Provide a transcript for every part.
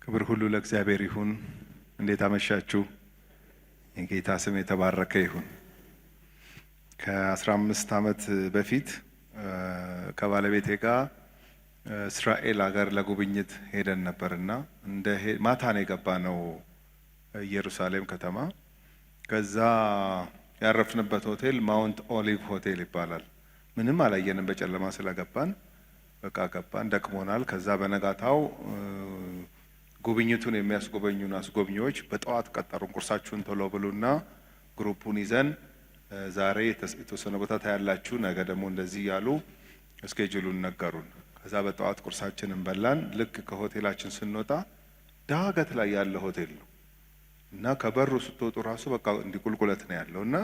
ክብር ሁሉ ለእግዚአብሔር ይሁን። እንዴት አመሻችሁ? የጌታ ስም የተባረከ ይሁን። ከ15 ዓመት በፊት ከባለቤቴ ጋር እስራኤል ሀገር ለጉብኝት ሄደን ነበርና እንደ ማታ ነው የገባነው ኢየሩሳሌም ከተማ። ከዛ ያረፍንበት ሆቴል ማውንት ኦሊቭ ሆቴል ይባላል። ምንም አላየንም በጨለማ ስለገባን በቃ ገባን፣ ደክሞናል። ከዛ በነጋታው ጉብኝቱን የሚያስጎበኙን አስጎብኚዎች በጠዋት ቀጠሩን። ቁርሳችሁን ቶሎ ብሉና ግሩፑን ይዘን ዛሬ የተወሰነ ቦታ ታያላችሁ፣ ነገ ደግሞ እንደዚህ ያሉ እስኬጁሉን ነገሩን። ከዛ በጠዋት ቁርሳችንን በላን። ልክ ከሆቴላችን ስንወጣ ዳገት ላይ ያለ ሆቴል ነው እና ከበሩ ስትወጡ ራሱ በቃ እንዲህ ቁልቁለት ነው ያለው እና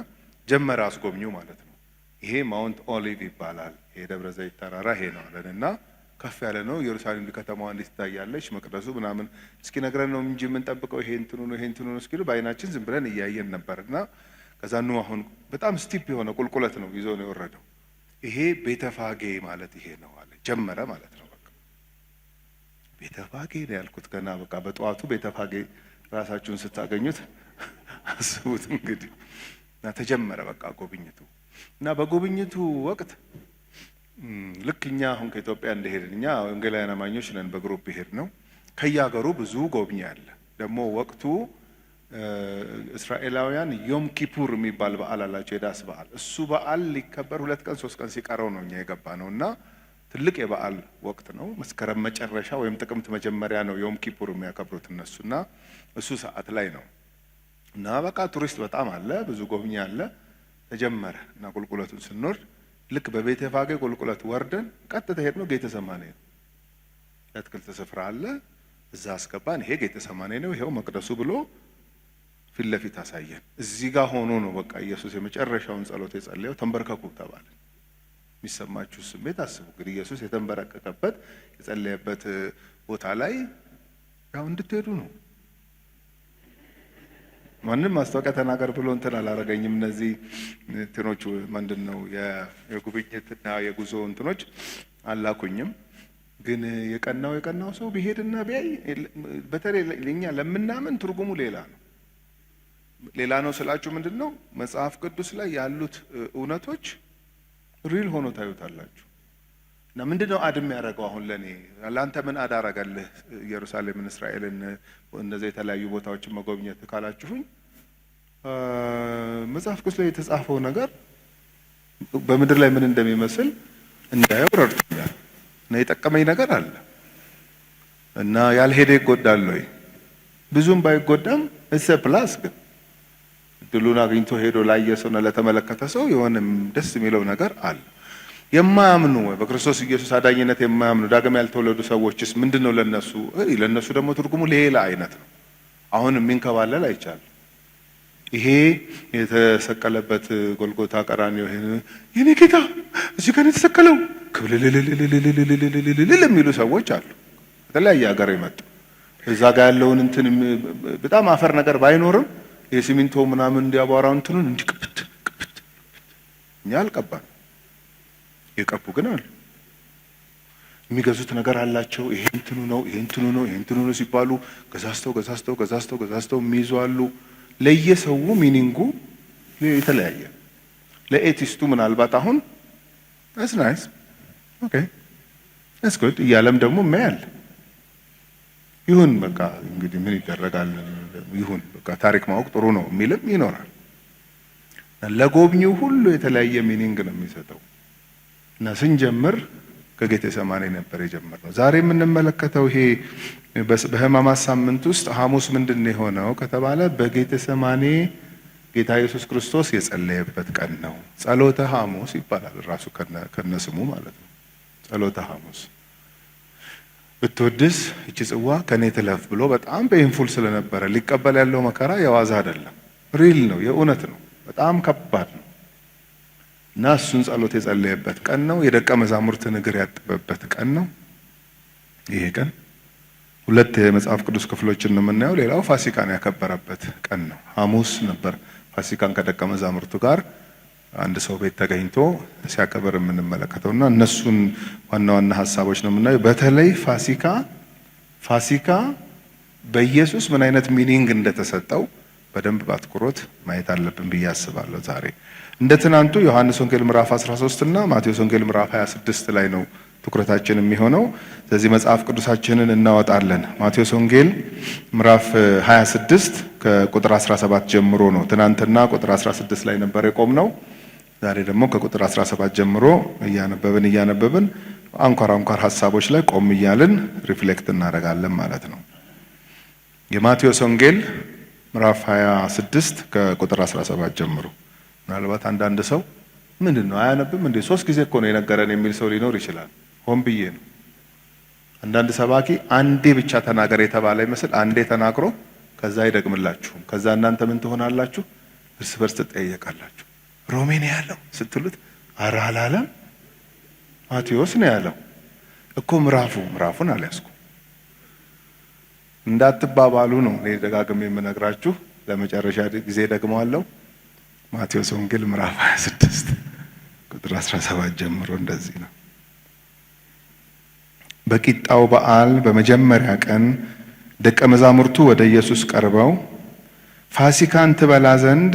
ጀመረ አስጎብኚው ማለት ነው። ይሄ ማውንት ኦሊቭ ይባላል፣ የደብረ ዘይት ተራራ ይሄ ነው አለን እና ከፍ ያለ ነው። ኢየሩሳሌም ከተማዋ እንዴት ትታያለች፣ መቅደሱ ምናምን እስኪ ነግረን ነው እንጂ የምንጠብቀው ይሄ እንትኑ ነው ይሄ እንትኑ ነው እስኪሉ በአይናችን ዝም ብለን እያየን ነበርና ከዛ ነው አሁን በጣም ስቲፕ የሆነ ቁልቁለት ነው ይዞ ነው የወረደው። ይሄ ቤተፋጌ ማለት ይሄ ነው አለ። ጀመረ ማለት ነው። በቃ ቤተፋጌ ነው ያልኩት ገና በቃ በጠዋቱ ቤተፋጌ ራሳችሁን ስታገኙት አስቡት እንግዲህ። እና ተጀመረ በቃ ጉብኝቱ። እና በጉብኝቱ ወቅት ልክ እኛ አሁን ከኢትዮጵያ እንደሄድን እኛ ወንጌላውያን አማኞች ነን፣ በግሩፕ ይሄድ ነው። ከየሀገሩ ብዙ ጎብኚ አለ። ደግሞ ወቅቱ እስራኤላውያን ዮም ኪፑር የሚባል በዓል አላቸው፣ የዳስ በዓል። እሱ በዓል ሊከበር 2 ቀን 3 ቀን ሲቀረው ነው እኛ የገባ ነው እና ትልቅ የበዓል ወቅት ነው። መስከረም መጨረሻ ወይም ጥቅምት መጀመሪያ ነው ዮም ኪፑር የሚያከብሩት እነሱና እሱ ሰዓት ላይ ነው እና በቃ ቱሪስት በጣም አለ፣ ብዙ ጎብኚ አለ። ተጀመረ እና ቁልቁለቱን ስንወርድ ልክ በቤተፋጌ ቁልቁለት ወርደን ቀጥታ ሄድነው ጌተሰማኔ ነው። የአትክልት ስፍራ አለ፣ እዛ አስገባን። ይሄ ጌተሰማኔ ነው፣ ይሄው መቅደሱ ብሎ ፊት ለፊት አሳየን። እዚህ ጋር ሆኖ ነው በቃ ኢየሱስ የመጨረሻውን ጸሎት የጸለየው። ተንበርከኩ ተባለ። የሚሰማችሁ ስሜት አስቡ እንግዲህ። ኢየሱስ የተንበረከከበት የጸለየበት ቦታ ላይ ያው እንድትሄዱ ነው። ማንም ማስታወቂያ ተናገር ብሎ እንትን አላረገኝም። እነዚህ እንትኖቹ ምንድን ነው የጉብኝትና የጉዞ እንትኖች አላኩኝም። ግን የቀናው ሰው ቢሄድና ቢያይ፣ በተለይ ለኛ ለምናምን ትርጉሙ ሌላ ነው። ሌላ ነው ስላችሁ ምንድን ነው መጽሐፍ ቅዱስ ላይ ያሉት እውነቶች ሪል ሆኖ ታዩታላችሁ። እና ምንድነው አድም ያደረገው አሁን ለኔ ለአንተ ምን አዳረገልህ ኢየሩሳሌምን እስራኤልን እንደዚህ የተለያዩ ቦታዎችን መጎብኘት ካላችሁኝ፣ መጽሐፍ ቅዱስ ላይ የተጻፈው ነገር በምድር ላይ ምን እንደሚመስል እንዳየው ረድቶኛል። እና የጠቀመኝ ነገር አለ እና ያልሄደ ይጎዳል ወይ? ብዙም ባይጎዳም እሰ ፕላስ ግን ድሉን አግኝቶ ሄዶ ላየ ሰውና ለተመለከተ ሰው የሆነ ደስ የሚለው ነገር አለ። የማያምኑ በክርስቶስ ኢየሱስ አዳኝነት የማያምኑ ዳግም ያልተወለዱ ሰዎችስ ምንድነው ለነሱ? ለነሱ ደግሞ ትርጉሙ ሌላ አይነት ነው። አሁን የሚንከባለል አይቻልም። ይሄ የተሰቀለበት ጎልጎታ ቀራንዮ የኔ ጌታ እዚህ ጋር የተሰቀለው ክብልልልልልልልልልልል የሚሉ ሰዎች አሉ፣ ከተለያየ ሀገር የመጡ። እዛ ጋር ያለውን እንትን በጣም አፈር ነገር ባይኖርም የሲሚንቶ ምናምን እንዲያቧራው እንትኑን እንዲቅብት ቅብት እኛ አልቀባን፣ የቀቡ ግን አሉ። የሚገዙት ነገር አላቸው። ይሄ እንትኑ ነው ይሄ እንትኑ ነው ይሄ እንትኑ ነው ሲባሉ ገዛስተው የሚይዙ አሉ። ለየሰው ሚኒንጉ የተለያየ። ለኤቲስቱ ምናልባት አሁን that's nice okay that's good እያለም ደግሞ ማያል ይሁን በቃ እንግዲህ ምን ይደረጋል ይሁን በቃ ታሪክ ማወቅ ጥሩ ነው የሚልም ይኖራል። ለጎብኚው ሁሉ የተለያየ ሚኒንግ ነው የሚሰጠው። እና ስንጀምር ከጌቴሰማኔ ነበር የጀመርነው። ዛሬ የምንመለከተው ይሄ በሕማማት ሳምንት ውስጥ ሐሙስ ምንድን ነው የሆነው ከተባለ በጌቴሰማኔ ጌታ ኢየሱስ ክርስቶስ የጸለየበት ቀን ነው። ጸሎተ ሐሙስ ይባላል ራሱ ከነስሙ ማለት ነው። ጸሎተ ሐሙስ ብትወድስ እቺ ጽዋ ከኔ ትለፍ ብሎ በጣም ፔንፉል ስለነበረ ሊቀበል ያለው መከራ የዋዛ አይደለም፣ ሪል ነው፣ የእውነት ነው፣ በጣም ከባድ ነው። እና እሱን ጸሎት የጸለየበት ቀን ነው። የደቀ መዛሙርትን እግር ያጠበበት ቀን ነው። ይሄ ቀን 2 የመጽሐፍ ቅዱስ ክፍሎችን ነው የምናየው። ሌላው ፋሲካን ያከበረበት ቀን ነው። ሐሙስ ነበር ፋሲካን ከደቀ መዛሙርቱ ጋር አንድ ሰው ቤት ተገኝቶ ሲያከብር የምንመለከተውና እነሱን ዋና ዋና ሀሳቦች ነው የምናየው። በተለይ ፋሲካ በኢየሱስ ምን አይነት ሚኒንግ እንደተሰጠው በደንብ ባትኩሮት ማየት አለብን ብዬ አስባለሁ። ዛሬ እንደ ትናንቱ ዮሐንስ ወንጌል ምዕራፍ 13 እና ማቴዎስ ወንጌል ምዕራፍ 26 ላይ ነው ትኩረታችን የሚሆነው። ስለዚህ መጽሐፍ ቅዱሳችንን እናወጣለን። ማቴዎስ ወንጌል ምዕራፍ 26 ከቁጥር 17 ጀምሮ ነው። ትናንትና ቁጥር 16 ላይ ነበር የቆምነው። ዛሬ ደግሞ ከቁጥር 17 ጀምሮ እያነበብን አንኳር ሐሳቦች ላይ ቆም እያልን ሪፍሌክት እናደርጋለን ማለት ነው። የማቴዎስ ወንጌል ምዕራፍ 26 ከቁጥር 17 ጀምሮ። ምናልባት አንዳንድ ሰው ምንድን ነው አያነብም እንዴ? 3 ጊዜ እኮ ነው የነገረን የሚል ሰው ሊኖር ይችላል። ሆን ብዬ ነው። አንዳንድ ሰባኪ አንዴ ብቻ ተናገር የተባለ ይመስል አንዴ ተናግሮ ከዛ አይደግምላችሁም። ከዛ እናንተ ምን ትሆናላችሁ? እርስ በርስ ትጠየቃላችሁ። ሮሜ ነው ያለው ስትሉት ኧረ አላለም ማቴዎስ ነው ያለው እኮ ምዕራፉን አልያዝኩም እንዳትባባሉ ነው እኔ ደጋግሜ የምነግራችሁ። ለመጨረሻ ጊዜ ደግመዋለሁ። ማቴዎስ ወንጌል ምዕራፍ 26 ቁጥር 17 ጀምሮ እንደዚህ ነው። በቂጣው በዓል በመጀመሪያ ቀን ደቀ መዛሙርቱ ወደ ኢየሱስ ቀርበው ፋሲካን ትበላ ዘንድ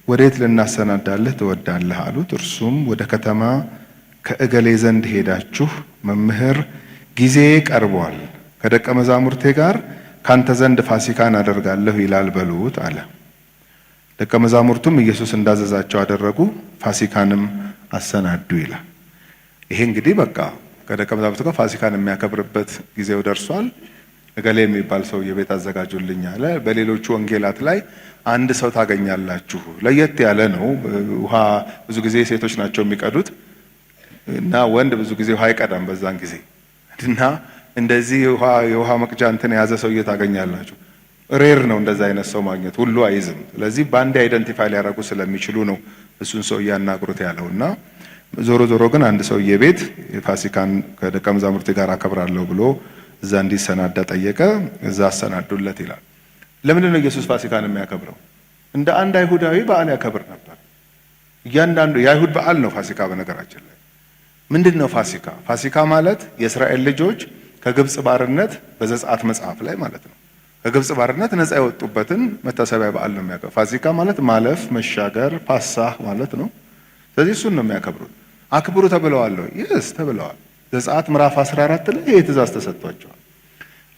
ወዴት ልናሰናዳልህ ትወዳለህ አሉት። እርሱም ወደ ከተማ ከእገሌ ዘንድ ሄዳችሁ መምህር ጊዜ ቀርቧል፣ ከደቀ መዛሙርቴ ጋር ካንተ ዘንድ ፋሲካን አደርጋለሁ ይላል በሉት አለ። ደቀ መዛሙርቱም ኢየሱስ እንዳዘዛቸው አደረጉ፣ ፋሲካንም አሰናዱ ይላል። ይሄ እንግዲህ በቃ ከደቀ መዛሙርቱ ጋር ፋሲካን የሚያከብርበት ጊዜው ደርሷል። እገሌ የሚባል ሰው የቤት አዘጋጁልኝ አለ። በሌሎቹ ወንጌላት ላይ አንድ ሰው ታገኛላችሁ። ለየት ያለ ነው። ውሃ ብዙ ጊዜ ሴቶች ናቸው የሚቀዱት እና ወንድ ብዙ ጊዜ ውሃ አይቀዳም በዛን ጊዜ እና እንደዚህ የውሃ መቅጃ እንትን የያዘ ሰውዬ ታገኛላችሁ። ሬር ነው እንደዛ አይነት ሰው ማግኘት፣ ሁሉ አይዝም። ስለዚህ በአንድ አይደንቲፋይ ሊያደርጉ ስለሚችሉ ነው እሱን ሰው እያናግሩት ያለውና ዞሮ ግን አንድ ሰውዬ ቤት የፋሲካን ከደቀ መዛሙርት ጋር አከብራለሁ ብሎ እዛ እንዲሰናዳ ጠየቀ። እዛ አሰናዱለት ይላል። ለምንድን ነው ኢየሱስ ፋሲካን የሚያከብረው? እንደ አንድ አይሁዳዊ በዓል ያከብር ነበር። እያንዳንዱ የአይሁድ በዓል ነው ፋሲካ። በነገራችን ላይ ምንድን ነው ፋሲካ? ፋሲካ ማለት የእስራኤል ልጆች ከግብጽ ባርነት በዘጸአት መጽሐፍ ላይ ማለት ነው ከግብጽ ባርነት ነፃ የወጡበትን መታሰቢያ በዓል ነው የሚያከብረው። ፋሲካ ማለት ማለፍ፣ መሻገር፣ ፓሳህ ማለት ነው። ስለዚህ እሱን ነው የሚያከብሩት። አክብሩ ተብለዋል። ይስ ተብለዋል። ዘጸአት ምዕራፍ 14 ላይ ይህ ትእዛዝ ተሰጥቷቸዋል።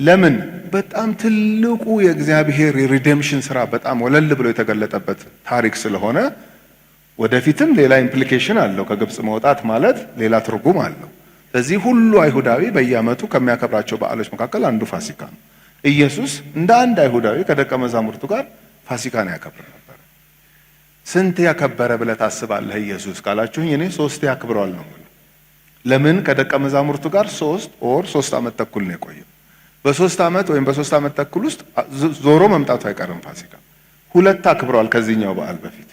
ለምን? በጣም ትልቁ የእግዚአብሔር የሪዴምሽን ስራ በጣም ወለል ብሎ የተገለጠበት ታሪክ ስለሆነ ወደፊትም ሌላ ኢምፕሊኬሽን አለው። ከግብጽ መውጣት ማለት ሌላ ትርጉም አለው። ስለዚህ ሁሉ አይሁዳዊ በየዓመቱ ከሚያከብራቸው በዓሎች መካከል አንዱ ፋሲካ ነው። ኢየሱስ እንደ አንድ አይሁዳዊ ከደቀ መዛሙርቱ ጋር ፋሲካን ያከብር ነበር። ስንት ያከበረ ብለህ ታስባለህ ኢየሱስ ካላችሁኝ እኔ 3 ያክብረዋል ነው። ለምን? ከደቀ መዛሙርቱ ጋር 3 ዓመት ተኩል ነው የቆየው። በ3 ዓመት ወይም በ3 ዓመት ተኩል ውስጥ ዞሮ መምጣቱ አይቀርም ፋሲካ። 2 አክብረዋል ከዚህኛው በዓል በፊት።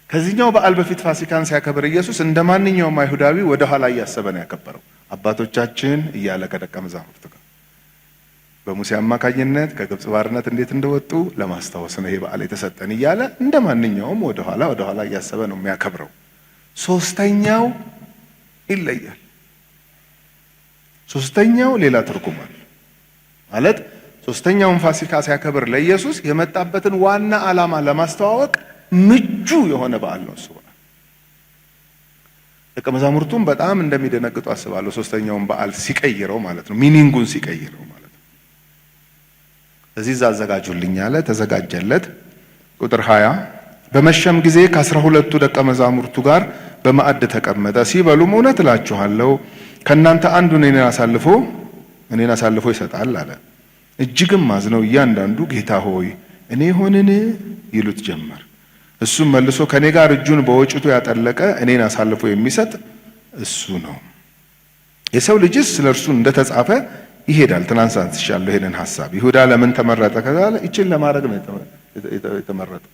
ከዚህኛው በዓል በፊት ፋሲካን ሲያከብር ኢየሱስ እንደ ማንኛውም አይሁዳዊ ወደ ኋላ እያሰበ ነው ያከበረው። አባቶቻችን እያለ ከደቀ መዛሙርቱ ጋር በሙሴ አማካኝነት ከግብጽ ባርነት እንዴት እንደወጡ ለማስታወስ ነው ይሄ በዓል የተሰጠን እያለ እንደ ማንኛውም ወደ ኋላ እያሰበ ነው የሚያከብረው። 3ኛው ይለያል። 3ኛው ሌላ ትርጉም አለ ማለት 3ኛውን ፋሲካ ሲያከብር ለኢየሱስ የመጣበትን ዋና ዓላማ ለማስተዋወቅ ምቹ የሆነ በዓል ነው እሱ። ደቀ መዛሙርቱም በጣም እንደሚደነግጡ አስባለሁ 3ኛውን በዓል ሲቀይረው ማለት ነው፣ ሚኒንጉን ሲቀይረው ማለት ነው። እዚህ አዘጋጁልኝ አለ፣ ተዘጋጀለት። ቁጥር 20 በመሸም ጊዜ ከ12ቱ ደቀ መዛሙርቱ ጋር በማዕድ ተቀመጠ። ሲበሉም እውነት እላችኋለሁ ከእናንተ አንዱ እኔን አሳልፎ ይሰጣል አለ። እጅግም አዝነው እያንዳንዱ ጌታ ሆይ እኔ ሆንን ይሉት ጀመር። እሱም መልሶ ከኔ ጋር እጁን በወጭቱ ያጠለቀ እኔን አሳልፎ የሚሰጥ እሱ ነው። የሰው ልጅስ ስለ እርሱ እንደተጻፈ ይሄዳል። ትናንት አንስቻለሁ ይሄንን ሐሳብ። ይሁዳ ለምን ተመረጠ ካለ ይችን ለማድረግ ነው የተመረጠው።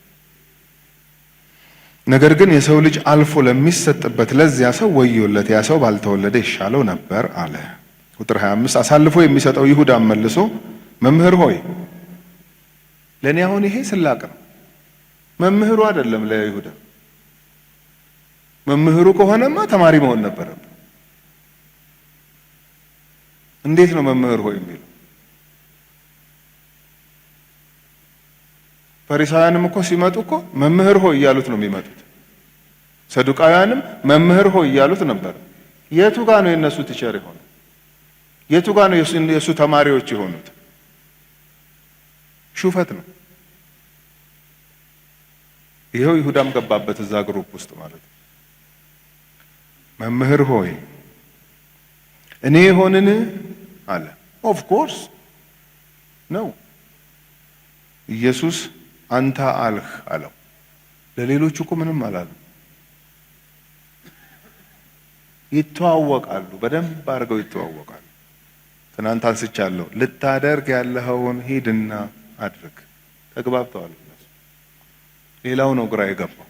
ነገር ግን የሰው ልጅ አልፎ ለሚሰጥበት ለዚያ ሰው ወዮለት፣ ያ ሰው ባልተወለደ ይሻለው ነበር አለ። ቁጥር 25 አሳልፎ የሚሰጠው ይሁዳም መልሶ መምህር ሆይ ለኔ አሁን ይሄ ስላቅ ነው። መምህሩ አይደለም ለይሁዳ። መምህሩ ከሆነማ ተማሪ መሆን ነበረበት። እንዴት ነው መምህር ሆይ የሚለው? ፈሪሳውያንም እኮ ሲመጡ እኮ መምህር ሆይ እያሉት ነው የሚመጡት። ሰዱቃውያንም መምህር ሆይ እያሉት ነበር። የቱ ጋር ነው የነሱ ቲቸር የሆነው? የቱ ጋር ነው የሱ ተማሪዎች የሆኑት? ሹፈት ነው። ይኸው ይሁዳም ገባበት እዛ ግሩፕ ውስጥ ማለት ነው። መምህር ሆይ እኔ ሆንን አለ። ኦፍ ኮርስ ነው። ኢየሱስ አንተ አልህ አለው። ለሌሎቹ እኮ ምንም አላሉ። ይተዋወቃሉ፣ በደንብ አድርገው ይተዋወቃሉ። ትናንት አንስቻለሁ። ልታደርግ ያለኸውን ሂድና አድርግ። ተግባብተዋል። ሌላው ነው ግራ የገባው።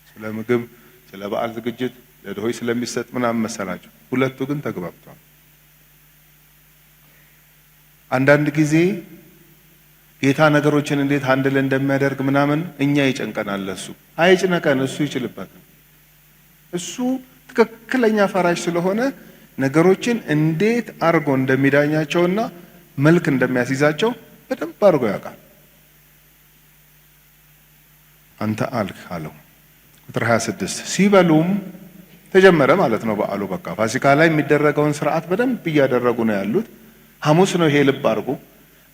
ስለ ምግብ፣ ስለ በዓል ዝግጅት፣ ለድሆች ስለሚሰጥ ምናምን መሰላቸው። ሁለቱ ግን ተግባብተዋል። አንዳንድ ጊዜ ጌታ ነገሮችን እንዴት አንድል እንደሚያደርግ ምናምን እኛ ይጨንቀናል። ለሱ አይጭነቀን፣ እሱ ይችልበታል። እሱ ትክክለኛ ፈራጅ ስለሆነ ነገሮችን እንዴት አርጎ እንደሚዳኛቸውና መልክ እንደሚያስይዛቸው በደንብ አርጎ ያውቃል። አንተ አልክ አለው። ቁጥር 26 ሲበሉም ተጀመረ ማለት ነው በዓሉ። በቃ ፋሲካ ላይ የሚደረገውን ስርዓት በደንብ እያደረጉ ነው ያሉት። ሐሙስ ነው ይሄ። ልብ አድርጉ።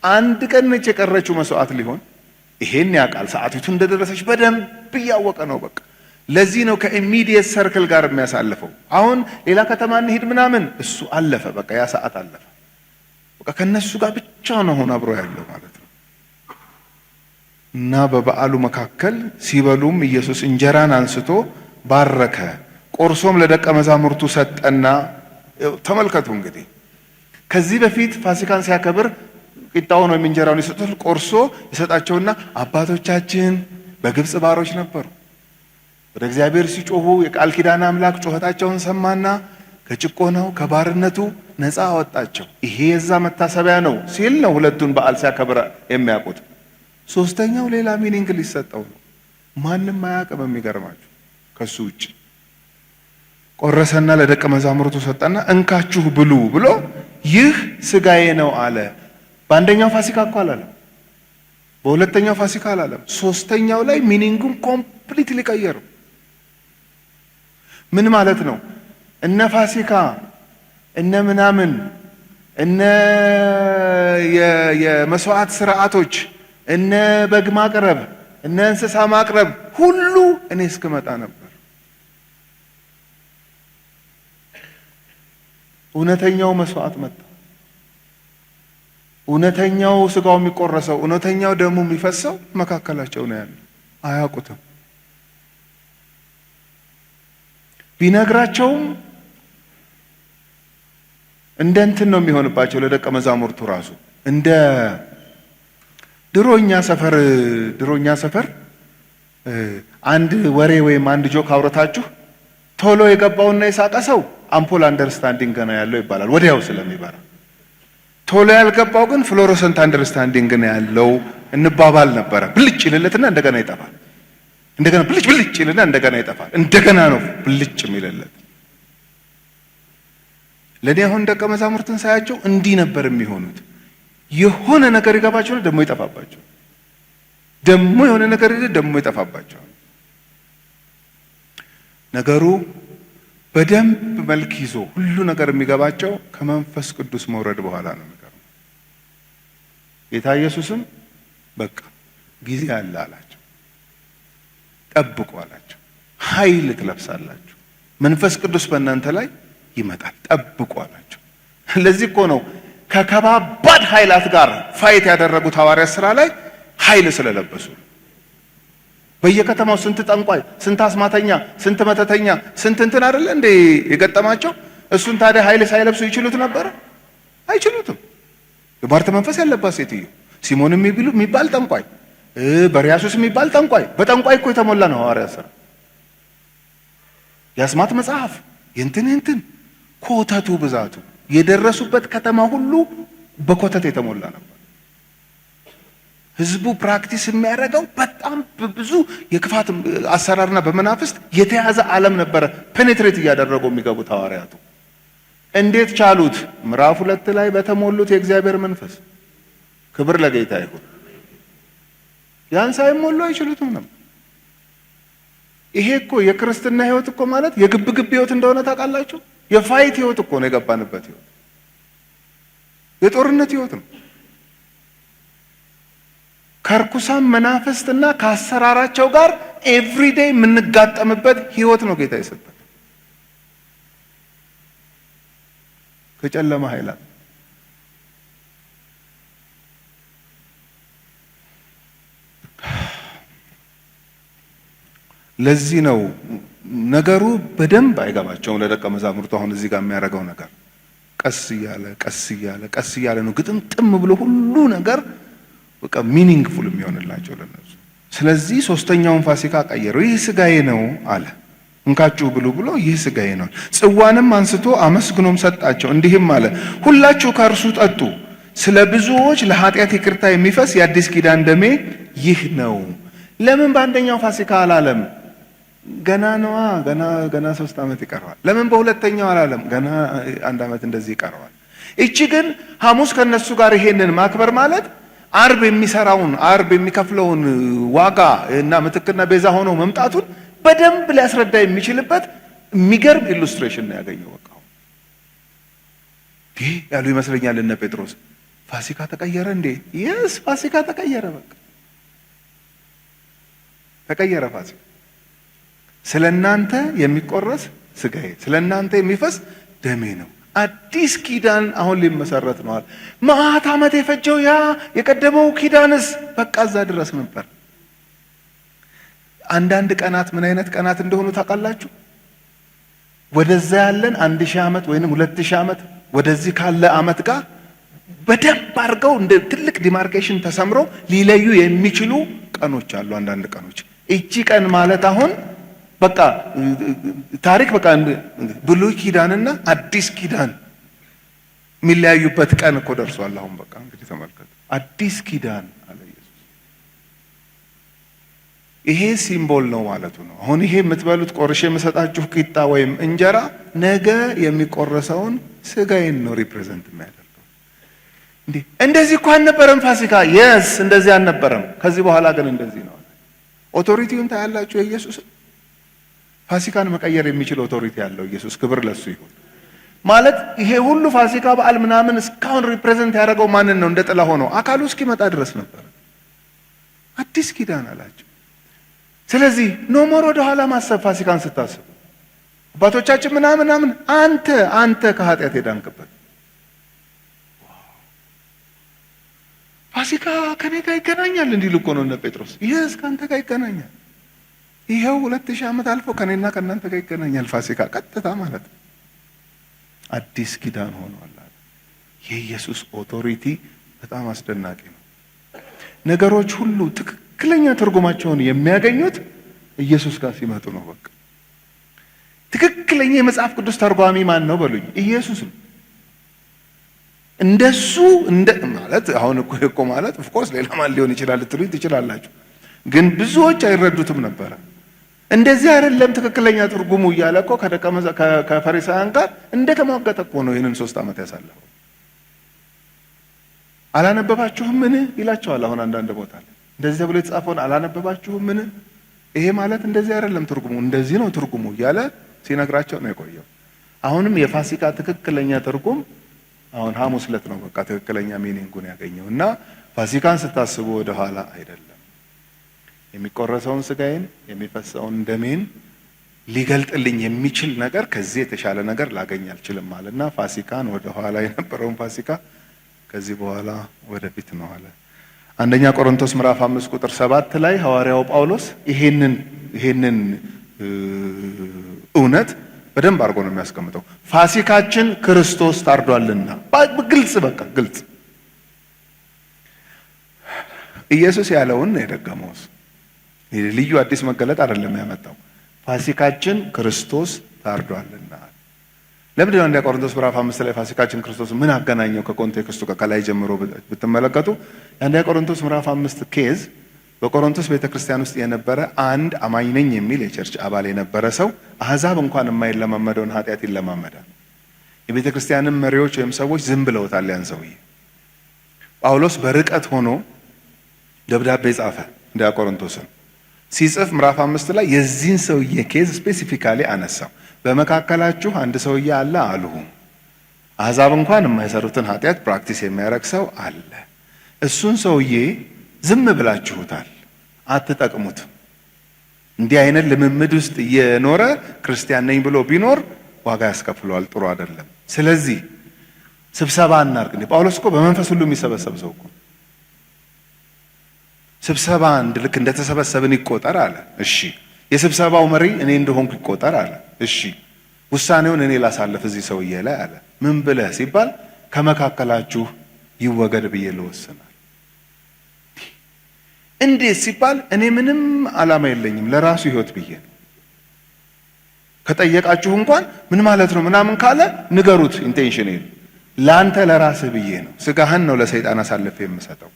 አንድ ቀን ነች የቀረችው መስዋዕት ሊሆን። ይሄን ያውቃል። ሰዓቲቱ እንደደረሰች በደንብ እያወቀ ነው። በቃ ለዚህ ነው ከኢሚዲየት ሰርክል ጋር የሚያሳልፈው። አሁን ሌላ ከተማ እንሂድ ምናምን እሱ አለፈ። በቃ ያ ሰዓት አለፈ። በቃ ከነሱ ጋር ብቻ ነው አሁን አብሮ ያለው ማለት ነው። እና በበዓሉ መካከል ሲበሉም ኢየሱስ እንጀራን አንስቶ ባረከ፣ ቆርሶም ለደቀ መዛሙርቱ ሰጠና። ተመልከቱ እንግዲህ ከዚህ በፊት ፋሲካን ሲያከብር ቂጣውን ወይም እንጀራውን ይሰጡት ቆርሶ ይሰጣቸውና አባቶቻችን በግብጽ ባሮች ነበሩ፣ ወደ እግዚአብሔር ሲጮሁ የቃል ኪዳን አምላክ ጩኸታቸውን ሰማና ከጭቆናው ከባርነቱ ነፃ አወጣቸው። ይሄ የዛ መታሰቢያ ነው ሲል ነው ሁለቱን በዓል ሲያከብር የሚያውቁት። ሶስተኛው ሌላ ሚኒንግ ሊሰጠው ነው። ማንም አያውቅም። የሚገርማችሁ ከሱ ውጭ ቆረሰና ለደቀ መዛሙርቱ ሰጠና እንካችሁ ብሉ ብሎ ይህ ስጋዬ ነው አለ። በአንደኛው ፋሲካ እኮ አላለም፣ በሁለተኛው ፋሲካ አላለም። ሶስተኛው ላይ ሚኒንጉን ኮምፕሊትሊ ቀየረው። ምን ማለት ነው? እነ ፋሲካ እነ ምናምን እነ የመስዋዕት ስርዓቶች እነ በግ ማቅረብ እነ እንስሳ ማቅረብ ሁሉ እኔ እስክመጣ ነበር። እውነተኛው መስዋዕት መጣ። እውነተኛው ስጋው የሚቆረሰው እውነተኛው ደሙ የሚፈሰው መካከላቸው ነው ያለው። አያውቁትም። ቢነግራቸውም እንደ እንትን ነው የሚሆንባቸው ለደቀ መዛሙርቱ ራሱ እንደ ድሮኛ ሰፈር አንድ ወሬ ወይም አንድ ጆክ አውረታችሁ ቶሎ የገባውና የሳቀ ሰው አምፖል አንደርስታንዲንግ ነው ያለው ይባላል፣ ወዲያው ስለሚበራ። ቶሎ ያልገባው ግን ፍሎሮሰንት አንደርስታንዲንግ ነው ያለው እንባባል ነበረ። ብልጭ ይልለትና እንደገና ይጠፋል። እንደገና ብልጭ ይልና እንደገና ይጠፋል። እንደገና ነው ብልጭ የሚልለት። ለኔ አሁን ደቀ መዛሙርትን ሳያቸው እንዲህ ነበር የሚሆኑት። የሆነ ነገር ይገባቸዋል፣ ደግሞ ይጠፋባቸው። ደግሞ የሆነ ነገር ደግሞ ይጠፋባቸዋል። ነገሩ በደንብ መልክ ይዞ ሁሉ ነገር የሚገባቸው ከመንፈስ ቅዱስ መውረድ በኋላ ነው የሚገርመው። ጌታ ኢየሱስም በቃ ጊዜ አለ አላቸው። ጠብቁ አላቸው። ኃይል ትለብሳላችሁ፣ መንፈስ ቅዱስ በእናንተ ላይ ይመጣል፣ ጠብቁ አላቸው። ለዚህ እኮ ነው ከከባባድ ኃይላት ጋር ፋይት ያደረጉት ሐዋርያት ሥራ ላይ ኃይል ስለለበሱ። በየከተማው ስንት ጠንቋይ፣ ስንት አስማተኛ፣ ስንት መተተኛ፣ ስንት እንትን አይደለ እንዴ የገጠማቸው። እሱን ታዲያ ኃይል ሳይለብሱ ይችሉት ነበር? አይችሉትም። የሟርት መንፈስ ያለባት ሴትዮ፣ ሲሞን የሚባል ጠንቋይ፣ በሪያሱስ የሚባል ጠንቋይ፣ በጠንቋይ እኮ የተሞላ ነው ሐዋርያት ሥራ። የአስማት መጽሐፍ የእንትን ኮተቱ ብዛቱ የደረሱበት ከተማ ሁሉ በኮተት የተሞላ ነበር። ህዝቡ ፕራክቲስ የሚያደርገው በጣም ብዙ የክፋት አሰራርና በመናፍስት የተያዘ ዓለም ነበረ። ፔኔትሬት እያደረጉ የሚገቡት ሐዋርያቱ እንዴት ቻሉት? ምዕራፍ 2 ላይ በተሞሉት የእግዚአብሔር መንፈስ። ክብር ለጌታ ይሁን። ያን ሳይሞሉ አይችሉትም ነው። ይሄ እኮ የክርስትና ህይወት እኮ ማለት የግብግብ ህይወት እንደሆነ ታውቃላችሁ። የፋይት ህይወት እኮ ነው የገባንበት ህይወት፣ የጦርነት ህይወት ነው። ከርኩሳን መናፍስትና ከአሰራራቸው ጋር ኤቭሪዴይ የምንጋጠምበት ህይወት ነው ጌታ የሰጠን ከጨለማ ኃይላት። ለዚህ ነው ነገሩ በደንብ አይገባቸውም ለደቀ መዛሙርቱ። አሁን እዚህ ጋር የሚያደርገው ነገር ቀስ እያለ ነው ግጥምጥም ብሎ ሁሉ ነገር በቃ ሚኒንግፉል የሚሆንላቸው ለነሱ። ስለዚህ ሶስተኛውን ፋሲካ ቀየረው። ይህ ስጋዬ ነው አለ፣ እንካችሁ ብሉ ብሎ ይህ ስጋዬ ነው። ጽዋንም አንስቶ አመስግኖም ሰጣቸው፣ እንዲህም አለ፣ ሁላችሁ ከእርሱ ጠጡ፣ ስለ ብዙዎች ለኃጢአት ይቅርታ የሚፈስ የአዲስ ኪዳን ደሜ ይህ ነው። ለምን በአንደኛው ፋሲካ አላለም? ገና ነዋ፣ ገና 3 ዓመት ይቀረዋል። ለምን በሁለተኛው አላለም? ገና 1 ዓመት እንደዚህ ይቀረዋል። እቺ ግን ሐሙስ ከነሱ ጋር ይሄንን ማክበር ማለት አርብ የሚሰራውን አርብ የሚከፍለውን ዋጋ እና ምትክና ቤዛ ሆኖ መምጣቱን በደንብ ሊያስረዳ የሚችልበት የሚገርም ኢሉስትሬሽን ነው ያገኘው። በቃ ይህ ያሉ ይመስለኛል እነ ጴጥሮስ። ፋሲካ ተቀየረ እንዴ? የስ ፋሲካ ተቀየረ። በቃ ተቀየረ ፋሲካ። ስለናንተ የሚቆረስ ስጋዬ፣ ስለናንተ የሚፈስ ደሜ ነው። አዲስ ኪዳን አሁን ሊመሰረት ነዋል። መዓት ዓመት የፈጀው ያ የቀደመው ኪዳንስ በቃ እዛ ድረስ ነበር። አንዳንድ ቀናት ምን አይነት ቀናት እንደሆኑ ታውቃላችሁ? ወደዛ ያለን 1000 ዓመት ወይንም 2000 ዓመት ወደዚህ ካለ ዓመት ጋር በደንብ አድርገው እንደ ትልቅ ዲማርኬሽን ተሰምሮ ሊለዩ የሚችሉ ቀኖች አሉ። አንዳንድ ቀኖች እቺ ቀን ማለት አሁን በቃ ታሪክ በቃ ብሉይ ኪዳንና አዲስ ኪዳን የሚለያዩበት ቀን እኮ ደርሷል። አሁን በቃ እንግዲህ ተመልከቱ፣ አዲስ ኪዳን አለ ኢየሱስ። ይሄ ሲምቦል ነው ማለቱ ነው። አሁን ይሄ የምትበሉት ቆርሼ የምሰጣችሁ ቂጣ ወይም እንጀራ ነገ የሚቆረሰውን ስጋዬን ነው ሪፕሬዘንት የሚያደርገው። እንዴ እንደዚህ እኮ አልነበረም ፋሲካ። የስ እንደዚህ አልነበረም። ከዚህ በኋላ ግን እንደዚህ ነው። ኦቶሪቲውን ታያላችሁ የኢየሱስ ፋሲካን መቀየር የሚችል ኦቶሪቲ ያለው ኢየሱስ፣ ክብር ለሱ ይሁን። ማለት ይሄ ሁሉ ፋሲካ በዓል ምናምን እስካሁን ሪፕሬዘንት ያደረገው ማንን ነው? እንደ ጥላ ሆኖ አካሉ እስኪመጣ ድረስ ነበር። አዲስ ኪዳን አላቸው። ስለዚህ ኖሞር ወደ ኋላ ማሰብ ፋሲካን ስታስቡ አባቶቻችን ምናምን አንተ ከኃጢአት የዳንክበት ፋሲካ ከኔ ጋር ይገናኛል እንዲሉ እኮ ነው እነ ጴጥሮስ። ይህስ ከአንተ ጋር ይገናኛል። ይሄው 2000 ዓመት አልፎ ከኔና ከእናንተ ጋር ይገናኛል። ፋሲካ ቀጥታ ማለት ነው። አዲስ ኪዳን ሆኗል። የኢየሱስ ኦቶሪቲ በጣም አስደናቂ ነው። ነገሮች ሁሉ ትክክለኛ ትርጉማቸውን የሚያገኙት ኢየሱስ ጋር ሲመጡ ነው። በቃ ትክክለኛ የመጽሐፍ ቅዱስ ተርጓሚ ማን ነው በሉኝ? ኢየሱስ ነው። እንደሱ ማለት አሁን እኮ ማለት ኦፍ ኮርስ ሌላ ማን ሊሆን ይችላል ልትሉኝ ትችላላችሁ። ግን ብዙዎች አይረዱትም ነበረ። እንደዚህ አይደለም ትክክለኛ ትርጉሙ እያለ እኮ ከፈሪሳውያን ጋር እንደተሟገተ እኮ ነው ይህንን 3 ዓመት ያሳለፈው። አላነበባችሁም ምን ይላቸዋል። አሁን አንዳንድ ቦታ ላይ እንደዚህ ተብሎ የተጻፈውን አላነበባችሁም ምን? ይሄ ማለት እንደዚህ አይደለም ትርጉሙ፣ እንደዚህ ነው ትርጉሙ እያለ ሲነግራቸው ነው የቆየው። አሁንም የፋሲካ ትክክለኛ ትርጉም አሁን ሐሙስ ዕለት ነው በቃ ትክክለኛ ሚኒንጉን ያገኘው። እና ፋሲካን ስታስቡ ወደ ኋላ አይደለም። የሚቆረሰውን ስጋዬን የሚፈሰውን ደሜን ሊገልጥልኝ የሚችል ነገር ከዚህ የተሻለ ነገር ላገኝ አልችልም አለና ፋሲካን ወደ ኋላ የነበረውን ፋሲካ ከዚህ በኋላ ወደፊት ነው አለ። አንደኛ ቆሮንቶስ ምዕራፍ 5 ቁጥር 7 ላይ ሐዋርያው ጳውሎስ ይሄንን እውነት በደንብ አድርጎ ነው የሚያስቀምጠው። ፋሲካችን ክርስቶስ ታርዷልና ግልጽ፣ በቃ ግልጽ። ኢየሱስ ያለውን የደገመው ልዩ አዲስ መገለጥ አይደለም ያመጣው። ፋሲካችን ክርስቶስ ታርዷልና። ለምንድን ነው አንደኛ ቆሮንቶስ ምዕራፍ 5 ላይ ፋሲካችን ክርስቶስ ምን አገናኘው ከኮንቴክስቱ ከላይ ጀምሮ ብትመለከቱ የአንደኛ ቆሮንቶስ ምዕራፍ 5 ኬዝ በቆሮንቶስ ቤተክርስቲያን ውስጥ የነበረ አንድ አማኝ ነኝ የሚል የቸርች አባል የነበረ ሰው አሕዛብ እንኳን የማይለማመደውን ኃጢአት ይለማመዳል። የቤተክርስቲያንም መሪዎች ወይም ሰዎች ዝም ብለውታል ያን ሰውዬ። ጳውሎስ በርቀት ሆኖ ደብዳቤ ጻፈ። እንደ ቆሮንቶስን ሲጽፍ ምዕራፍ 5 ላይ የዚህን ሰውዬ ኬዝ ስፔሲፊካሊ አነሳው። በመካከላችሁ አንድ ሰውዬ አለ አሉ። አሕዛብ እንኳን የማይሰሩትን ኃጢአት ፕራክቲስ የሚያደርግ ሰው አለ። እሱን ሰውዬ ዝም ብላችሁታል፣ አትጠቅሙትም። እንዲህ አይነት ልምምድ ውስጥ እየኖረ ክርስቲያን ነኝ ብሎ ቢኖር ዋጋ ያስከፍለዋል፣ ጥሩ አይደለም። ስለዚህ ስብሰባ እናርግ። ጳውሎስ እኮ በመንፈስ ሁሉ የሚሰበሰብ ሰው እኮ ስብሰባ ልክ እንደተሰበሰብን ይቆጠር አለ። እሺ የስብሰባው መሪ እኔ እንደሆንኩ ይቆጠር አለ። እሺ ውሳኔውን እኔ ላሳልፍ እዚህ ሰውዬ ላይ አለ። ምን ብለህ ሲባል ከመካከላችሁ ይወገድ ብዬ ልወስናል። እንዴት ሲባል እኔ ምንም ዓላማ የለኝም ለራሱ ህይወት ብዬ ነው። ከጠየቃችሁ እንኳን ምን ማለት ነው ምናምን ካለ ንገሩት። ኢንቴንሽን ለአንተ ለራስህ ብዬ ነው። ስጋህን ነው ለሰይጣን አሳልፌ የምሰጠው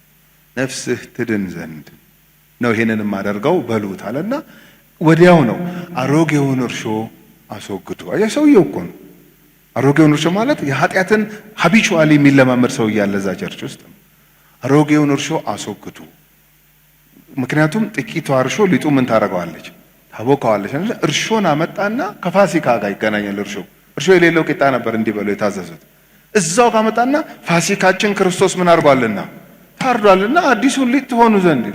ነፍስህ ትድን ዘንድ ነው ይሄንን የማደርገው በሉት አለና ወዲያው ነው አሮጌውን እርሾ አስወግዱ። አያ ሰውየው እኮ ነው አሮጌውን እርሾ ማለት የኃጢአትን ሀቢቹዋሊ የሚለማመድ ሰው ያለ እዛ ቸርች ውስጥ አሮጌውን እርሾ አስወግዱ። ምክንያቱም ጥቂቷ እርሾ ሊጡ ምን ታደርገዋለች? ታቦካዋለች። እርሾን አመጣና ከፋሲካ ጋር ይገናኛል። እርሾ የሌለው ቂጣ ነበር እንዲበሉ የታዘዙት። እዛው ካመጣና ፋሲካችን ክርስቶስ ምን አድርጓልና ታርዷልና አዲሱን ሊጥ ትሆኑ ዘንድ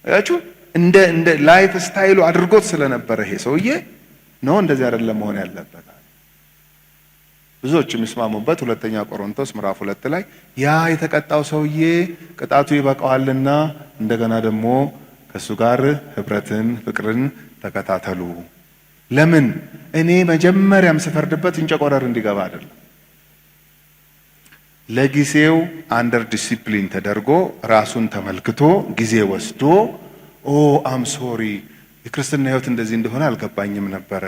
አያችሁ። እንደ ላይፍ ስታይሉ አድርጎት ስለነበረ ይሄ ሰውዬ ነው እንደዚህ አይደለም መሆን ያለበት። ብዙዎች የሚስማሙበት ሁለተኛ ቆሮንቶስ ምዕራፍ 2 ላይ ያ የተቀጣው ሰውዬ ቅጣቱ ይበቃዋልና እንደገና ደግሞ ከሱ ጋር ህብረትን ፍቅርን ተከታተሉ። ለምን እኔ መጀመሪያም ስፈርድበት እንጨቆረር እንዲገባ አይደለም። ለጊዜው አንደር ዲሲፕሊን ተደርጎ ራሱን ተመልክቶ ጊዜ ወስዶ አም ሶሪ የክርስትና ህይወት እንደዚህ እንደሆነ አልገባኝም ነበረ፣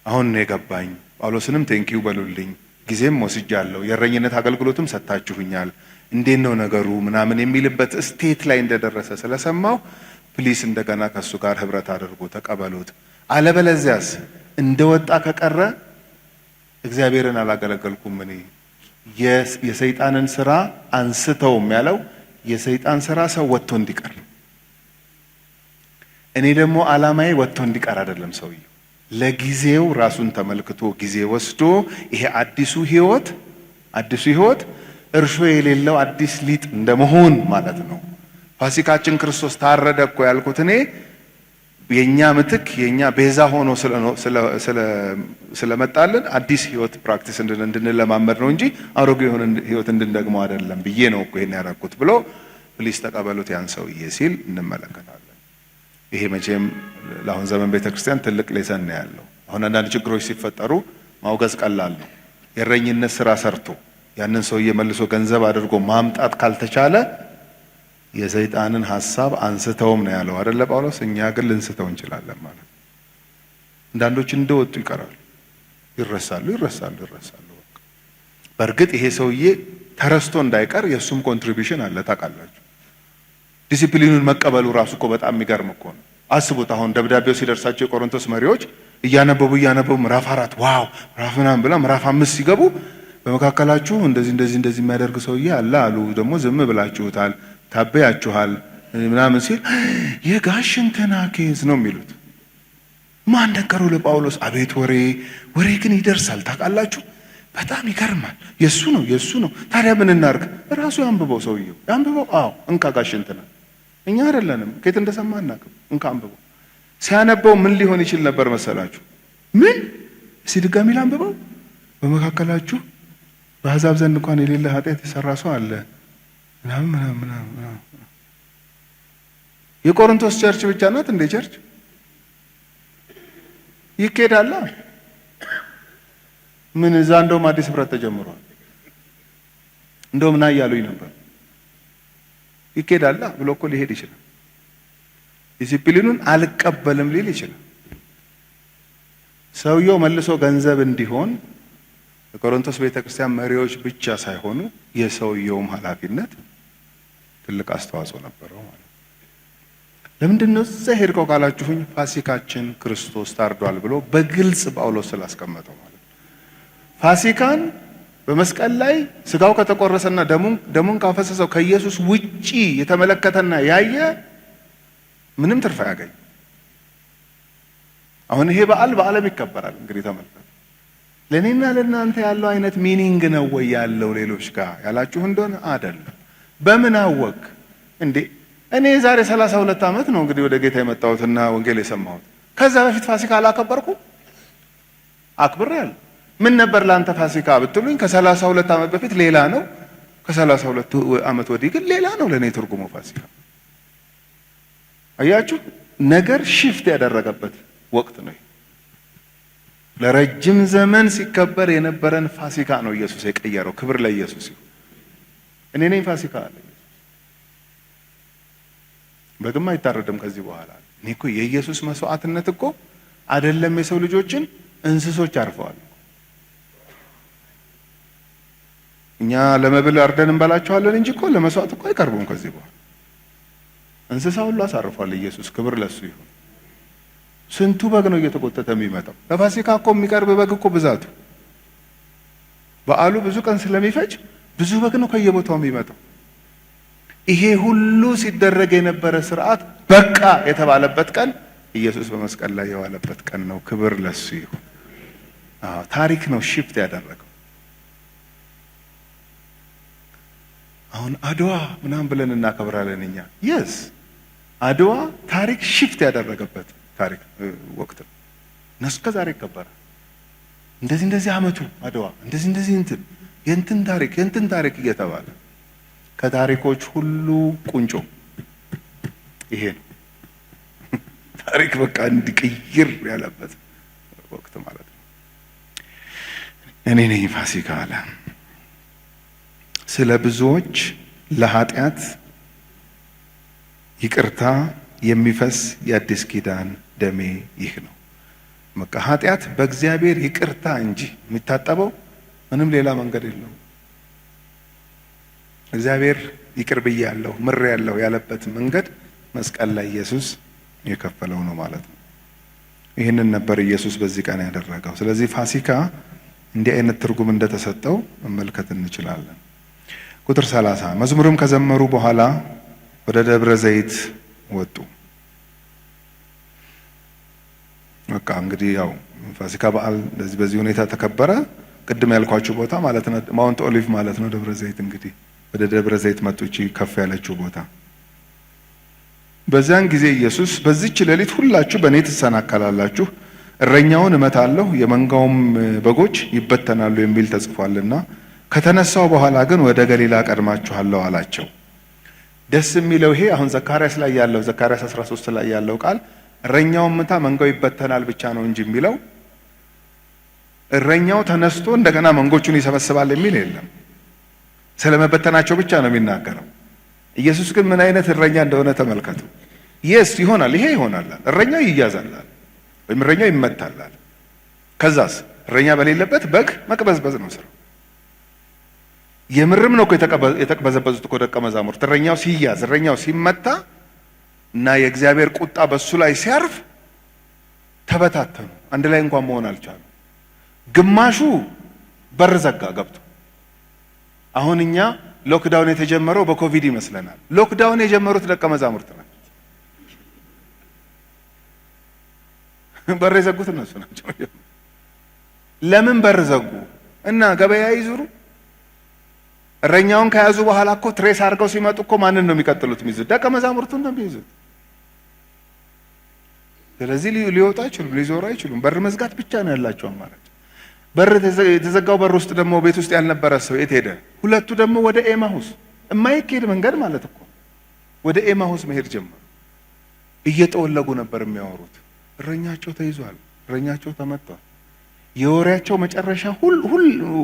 አሁን ነው የገባኝ። ጳውሎስንም ቴንኪው በሉልኝ፣ ጊዜም ወስጃለሁ፣ የእረኝነት አገልግሎትም ሰጥታችሁኛል፣ እንዴት ነው ነገሩ ምናምን የሚልበት ስቴት ላይ እንደደረሰ ስለሰማው ፕሊስ እንደገና ከሱ ጋር ህብረት አድርጎ ተቀበሉት። አለበለዚያስ እንደወጣ ከቀረ እግዚአብሔርን አላገለገልኩም እኔ የሰይጣንን ስራ አንስተውም ያለው የሰይጣን ስራ ሰው ወጥቶ እንዲቀር፣ እኔ ደግሞ አላማዬ ወጥቶ እንዲቀር አይደለም። ሰውየው ለጊዜው ራሱን ተመልክቶ ጊዜ ወስዶ ይሄ አዲሱ ህይወት እርሾ የሌለው አዲስ ሊጥ እንደመሆን ማለት ነው። ፋሲካችን ክርስቶስ ታረደ እኮ ያልኩት እኔ የኛ ምትክ የኛ ቤዛ ሆኖ ስለመጣልን አዲስ ህይወት ፕራክቲስ እንድንለማመድ ነው እንጂ አሮጌ የሆነ ህይወት እንድንደግመው አይደለም ብዬ ነው እኮ ይሄን ያደረኩት ብሎ ፕሊስ ተቀበሉት ያን ሰውዬ ሲል እንመለከታለን። ይሄ መቼም ለአሁን ዘመን ቤተክርስቲያን ትልቅ ሌሰን ነው ያለው። አሁን አንዳንድ ችግሮች ሲፈጠሩ ማውገዝ ቀላል ነው። የእረኝነት ስራ ሰርቶ ያንን ሰውዬ መልሶ ገንዘብ አድርጎ ማምጣት ካልተቻለ የሰይጣንን ሐሳብ አንስተውም ነው ያለው አይደለ ጳውሎስ። እኛ ግን ልንስተው እንችላለን ማለት። አንዳንዶች እንደወጡ ይቀራሉ፣ ይረሳሉ። በእርግጥ ይሄ ሰውዬ ተረስቶ እንዳይቀር የሱም ኮንትሪቢዩሽን አለ። ታውቃላችሁ ዲሲፕሊኑን መቀበሉ ራሱ እኮ በጣም የሚገርም እኮ ነው። አስቡት አሁን ደብዳቤው ሲደርሳቸው የቆሮንቶስ መሪዎች እያነበቡ ምዕራፍ 4 ዋው ምዕራፍ ምናምን ብላ ምዕራፍ 5 ሲገቡ በመካከላችሁ እንደዚህ የሚያደርግ ሰውዬ አለ አሉ። ደግሞ ዝም ብላችሁታል፣ ታበያችኋል ምናምን ሲል የጋሽ እንትና ኬዝ ነው የሚሉት። ማን ነገረው ለጳውሎስ? አቤት ወሬ ግን ይደርሳል። ታውቃላችሁ በጣም ይገርማል። የሱ ነው። ታዲያ ምን እናርግ? ራሱ ያንብበው፣ ሰውየው ያንብበው። እንካ ጋሽ እንትና፣ እኛ አይደለንም ከየት እንደሰማ እናቅም። እንካ አንብበው። ሲያነበው ምን ሊሆን ይችል ነበር መሰላችሁ? ምን ሲድጋሚ ላንብበው። በመካከላችሁ በአሕዛብ ዘንድ እንኳን የሌለ ኃጢአት የሰራ ሰው አለ ምናምን። የቆሮንቶስ ቸርች ብቻ ናት እንደ ቸርች ይኬዳላ? ምን እዛ እንደውም አዲስ ህብረት ተጀምሯል። እንደውም ና እያሉኝ ነበር። ይኬዳላ ብሎ እኮ ሊሄድ ይችላል። ዲሲፕሊኑን አልቀበልም ሊል ይችላል። ሰውየው መልሶ ገንዘብ እንዲሆን የቆሮንቶስ ቤተክርስቲያን መሪዎች ብቻ ሳይሆኑ የሰውየውም ኃላፊነት ትልቅ አስተዋጽኦ ነበረው ማለት ነው። ለምንድን ነው እዛ ሄድከው ካላችሁኝ ፋሲካችን ክርስቶስ ታርዷል ብሎ በግልጽ ጳውሎስ ስላስቀመጠው ማለት ነው። ፋሲካን በመስቀል ላይ ስጋው ከተቆረሰና ደሙን ካፈሰሰው ከኢየሱስ ውጪ የተመለከተና ያየ ምንም ትርፍ አያገኝ። አሁን ይሄ በዓል በዓለም ይከበራል። እንግዲህ ተመልከቱ። ለእኔና ለእናንተ ያለው አይነት ሚኒንግ ነው ወይ ያለው ሌሎች ጋር ያላችሁ እንደሆነ አይደለም። በምን አወቅ እንዴ? እኔ ዛሬ 32 ዓመት ነው እንግዲህ ወደ ጌታ የመጣሁትና ወንጌል የሰማሁት። ከዛ በፊት ፋሲካ አላከበርኩም? አክብሬያለሁ። ምን ነበር ለአንተ ፋሲካ ብትሉኝ ከ32 ዓመት በፊት ሌላ ነው፣ ከ32 ዓመት ወዲህ ግን ሌላ ነው ለእኔ ትርጉሙ ፋሲካ። አያችሁ፣ ነገር ሽፍት ያደረገበት ወቅት ነው። ለረጅም ዘመን ሲከበር የነበረን ፋሲካ ነው ኢየሱስ የቀየረው። ክብር ለኢየሱስ ይሁን። እኔ ነኝ ፋሲካ አለ። በግማ አይታረድም ከዚህ በኋላ። እኔ እኮ የኢየሱስ መስዋዕትነት እኮ አይደለም የሰው ልጆችን እንስሶች አርፈዋል። እኛ ለመብል አርደን እንበላቸዋለን እንጂ እኮ ለመስዋዕት እኮ አይቀርቡም ከዚህ በኋላ። እንስሳ ሁሉ አሳርፏል ኢየሱስ። ክብር ለሱ ይሁን። ስንቱ በግ ነው እየተቆጠተ የሚመጣው? ለፋሲካ እኮ የሚቀርብ በግ እኮ ብዛቱ፣ በዓሉ ብዙ ቀን ስለሚፈጅ ብዙ በግ ነው ከየቦታው የሚመጣው። ይሄ ሁሉ ሲደረግ የነበረ ስርዓት በቃ የተባለበት ቀን ኢየሱስ በመስቀል ላይ የዋለበት ቀን ነው። ክብር ለሱ ይሁን። ታሪክ ነው ሽፍት ያደረገው። አሁን አድዋ ምናምን ብለን እናከብራለን እኛ። የስ አድዋ ታሪክ ሽፍት ያደረገበት ታሪክ ወቅት ነው። እስከ ዛሬ ይከበራል። እንደዚህ አመቱ አድዋ እንደዚህ የእንትን ታሪክ እየተባለ ከታሪኮች ሁሉ ቁንጮ ይሄ ነው። ታሪክ በቃ እንዲቀይር ያለበት ወቅት ማለት ነው። እኔ ነኝ ፋሲካ አለ። ስለ ብዙዎች ለኃጢአት ይቅርታ የሚፈስ የአዲስ ኪዳን ደሜ ይህ ነው። በቃ ኃጢአት በእግዚአብሔር ይቅርታ እንጂ የሚታጠበው ምንም ሌላ መንገድ የለውም። እግዚአብሔር ይቅር ብያለሁ ምሬያለሁ ያለበት መንገድ መስቀል ላይ ኢየሱስ የከፈለው ነው ማለት ነው። ይህንን ነበር ኢየሱስ በዚህ ቀን ያደረገው። ስለዚህ ፋሲካ እንዲህ አይነት ትርጉም እንደተሰጠው መመልከት እንችላለን። ቁጥር 30 መዝሙርም ከዘመሩ በኋላ ወደ ደብረ ዘይት ወጡ። በቃ እንግዲህ ያው ፋሲካ በዓል በዚህ ሁኔታ ተከበረ። ቅድም ያልኳችሁ ቦታ ማለት ነው ማውንት ኦሊቭ ማለት ነው ደብረ ዘይት። እንግዲህ ወደ ደብረ ዘይት መጡ፣ እቺ ከፍ ያለችው ቦታ። በዚያን ጊዜ ኢየሱስ በዚህች ሌሊት ሁላችሁ በእኔ ትሰናከላላችሁ፣ እረኛውን እመታለሁ፣ የመንጋውም በጎች ይበተናሉ የሚል ተጽፏልና ከተነሳው በኋላ ግን ወደ ገሊላ ቀድማችኋለሁ አላቸው። ደስ የሚለው ይሄ አሁን ዘካርያስ ላይ ያለው ዘካርያስ 13 ላይ ያለው ቃል እረኛውን ምታ መንጋው ይበተናል ብቻ ነው እንጂ የሚለው እረኛው ተነስቶ እንደገና መንጎቹን ይሰበስባል የሚል የለም። ስለመበተናቸው ብቻ ነው የሚናገረው። ኢየሱስ ግን ምን አይነት እረኛ እንደሆነ ተመልከቱ። የስ ይሆናል፣ ይሄ ይሆናል። እረኛው ይያዛል ወይም እረኛው ይመታል። ከዛስ እረኛ በሌለበት በግ መቅበዝበዝ ነው ስራው። የምርም ነው እኮ የተቅበዘበዙት እኮ ደቀ መዛሙርት። እረኛው ሲያዝ፣ እረኛው ሲመታ እና የእግዚአብሔር ቁጣ በሱ ላይ ሲያርፍ ተበታተኑ። አንድ ላይ እንኳን መሆን አልቻሉ። ግማሹ በር ዘጋ ገብቶ። አሁን እኛ ሎክዳውን የተጀመረው በኮቪድ ይመስለናል። ሎክዳውን የጀመሩት ደቀ መዛሙርት ናቸው። በር የዘጉት እነሱ ናቸው። ለምን በር ዘጉ? እና ገበያ ይዙሩ። እረኛውን ከያዙ በኋላ እኮ ትሬስ አድርገው ሲመጡ እኮ ማንን ነው የሚቀጥሉት? የሚይዙት ደቀ መዛሙርቱን ነው የሚይዙት። ስለዚህ ሊወጡ አይችሉም፣ ሊዞሩ አይችሉም። በር መዝጋት ብቻ ነው ያላቸው አማራጭ። በር የተዘጋው በር ውስጥ ደግሞ ቤት ውስጥ ያልነበረ ሰው የት ሄደ? ሁለቱ ደግሞ ወደ ኤማሁስ፣ የማይኬድ መንገድ ማለት እኮ ወደ ኤማሁስ መሄድ ጀመሩ። እየጠወለጉ ነበር የሚያወሩት። እረኛቸው ተይዟል፣ እረኛቸው ተመቷል። የወሬያቸው መጨረሻ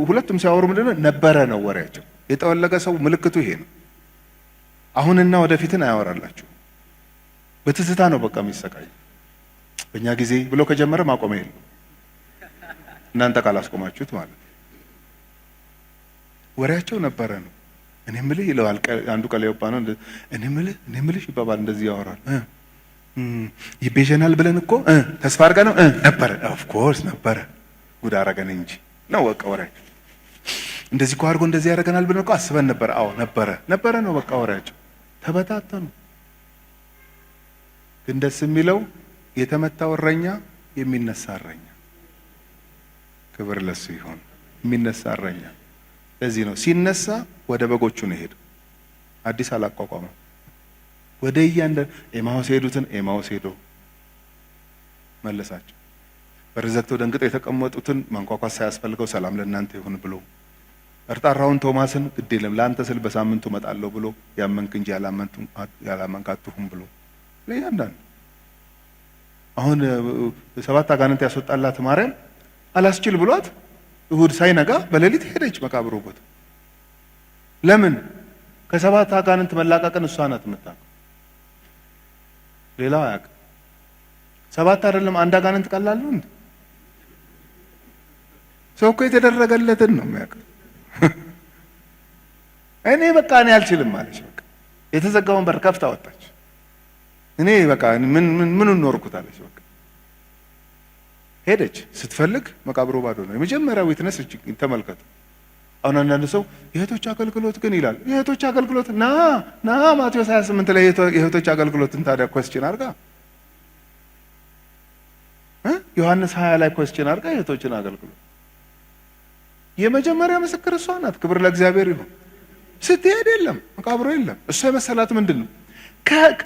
ሁለቱም ሲያወሩ ምንድነው ነበረ ነው ወሬያቸው። የጠወለገ ሰው ምልክቱ ይሄ ነው። አሁንና ወደፊትን አያወራላችሁ። በትዝታ ነው በቃ የሚሰቃይ። በእኛ ጊዜ ብሎ ከጀመረ ማቆሚያ የለም። እናንተ ካላስቆማችሁት ማለት ወሬያቸው ነበረ ነው። እኔ ምልህ ይለዋል አንዱ ቀለዮጳ ነው። እኔ ምልህ ይባባል። እንደዚህ ያወራል። ይቤዠናል ብለን እኮ ተስፋ አድርጋ ነው ነበረ። ኦፍ ኮርስ ነበረ። ጉድ አረገን እንጂ ነው በቃ ወሬያቸው። እንደዚህ እኮ አድርጎ እንደዚህ ያደርገናል ብለን እኮ አስበን ነበር። አዎ ነበረ ነው በቃ ወሬያቸው። ተበታተኑ። ግን ደስ የሚለው የተመታው እረኛ የሚነሳ እረኛ፣ ክብር ለሱ ይሁን። የሚነሳ እረኛ። ለዚህ ነው ሲነሳ ወደ በጎቹ ነው ሄደው፣ አዲስ አላቋቋመም። ወደ ኤማሁስ ሄዱትን ኤማሁስ ሄዶ መለሳቸው። በር ዘግተው ደንግጠው የተቀመጡትን ማንኳኳት ሳያስፈልገው ሰላም ለእናንተ ይሁን ብሎ፣ እርጣራውን ቶማስን ግድ የለም ለአንተ ስል በሳምንቱ እመጣለሁ ብሎ፣ ያመንክ እንጂ ያላመንክ አትሁን ብሎ ለእያንዳንዱ። አሁን 7 አጋንንት ያስወጣላት ማርያም አላስችል ብሏት እሁድ ሳይነጋ በሌሊት ሄደች መቃብሩ ቦታ። ለምን? ከ7 አጋንንት መላቀቅን እሷ ናት የምታውቀው፣ ሌላው አያውቅም። 7 አይደለም 1 አጋንንት ቀላሉ እንዴ? ሰው እኮ የተደረገለትን ነው የሚያውቀው። እኔ በቃ እኔ አልችልም ማለች። በቃ የተዘጋውን በር ከፍታ ወጣች። እኔ በቃ ምን ኖርኩት አለች። በቃ ሄደች። ስትፈልግ መቃብሩ ባዶ ነው። የመጀመሪያው ዊትነስ ተመልከቱ። አሁን አንዳንድ ሰው የእህቶች አገልግሎት ግን ይላል። የእህቶች አገልግሎት ና ማቴዎስ 28 ላይ የእህቶች አገልግሎትን ታዲያ ኮስችን አድርጋ፣ ዮሐንስ 20 ላይ ኮስችን አድርጋ የእህቶችን አገልግሎት የመጀመሪያ ምስክር እሷ ናት። ክብር ለእግዚአብሔር ይሁን። ስትሄድ የለም መቃብሩ የለም። እሷ የመሰላት ምንድን ነው?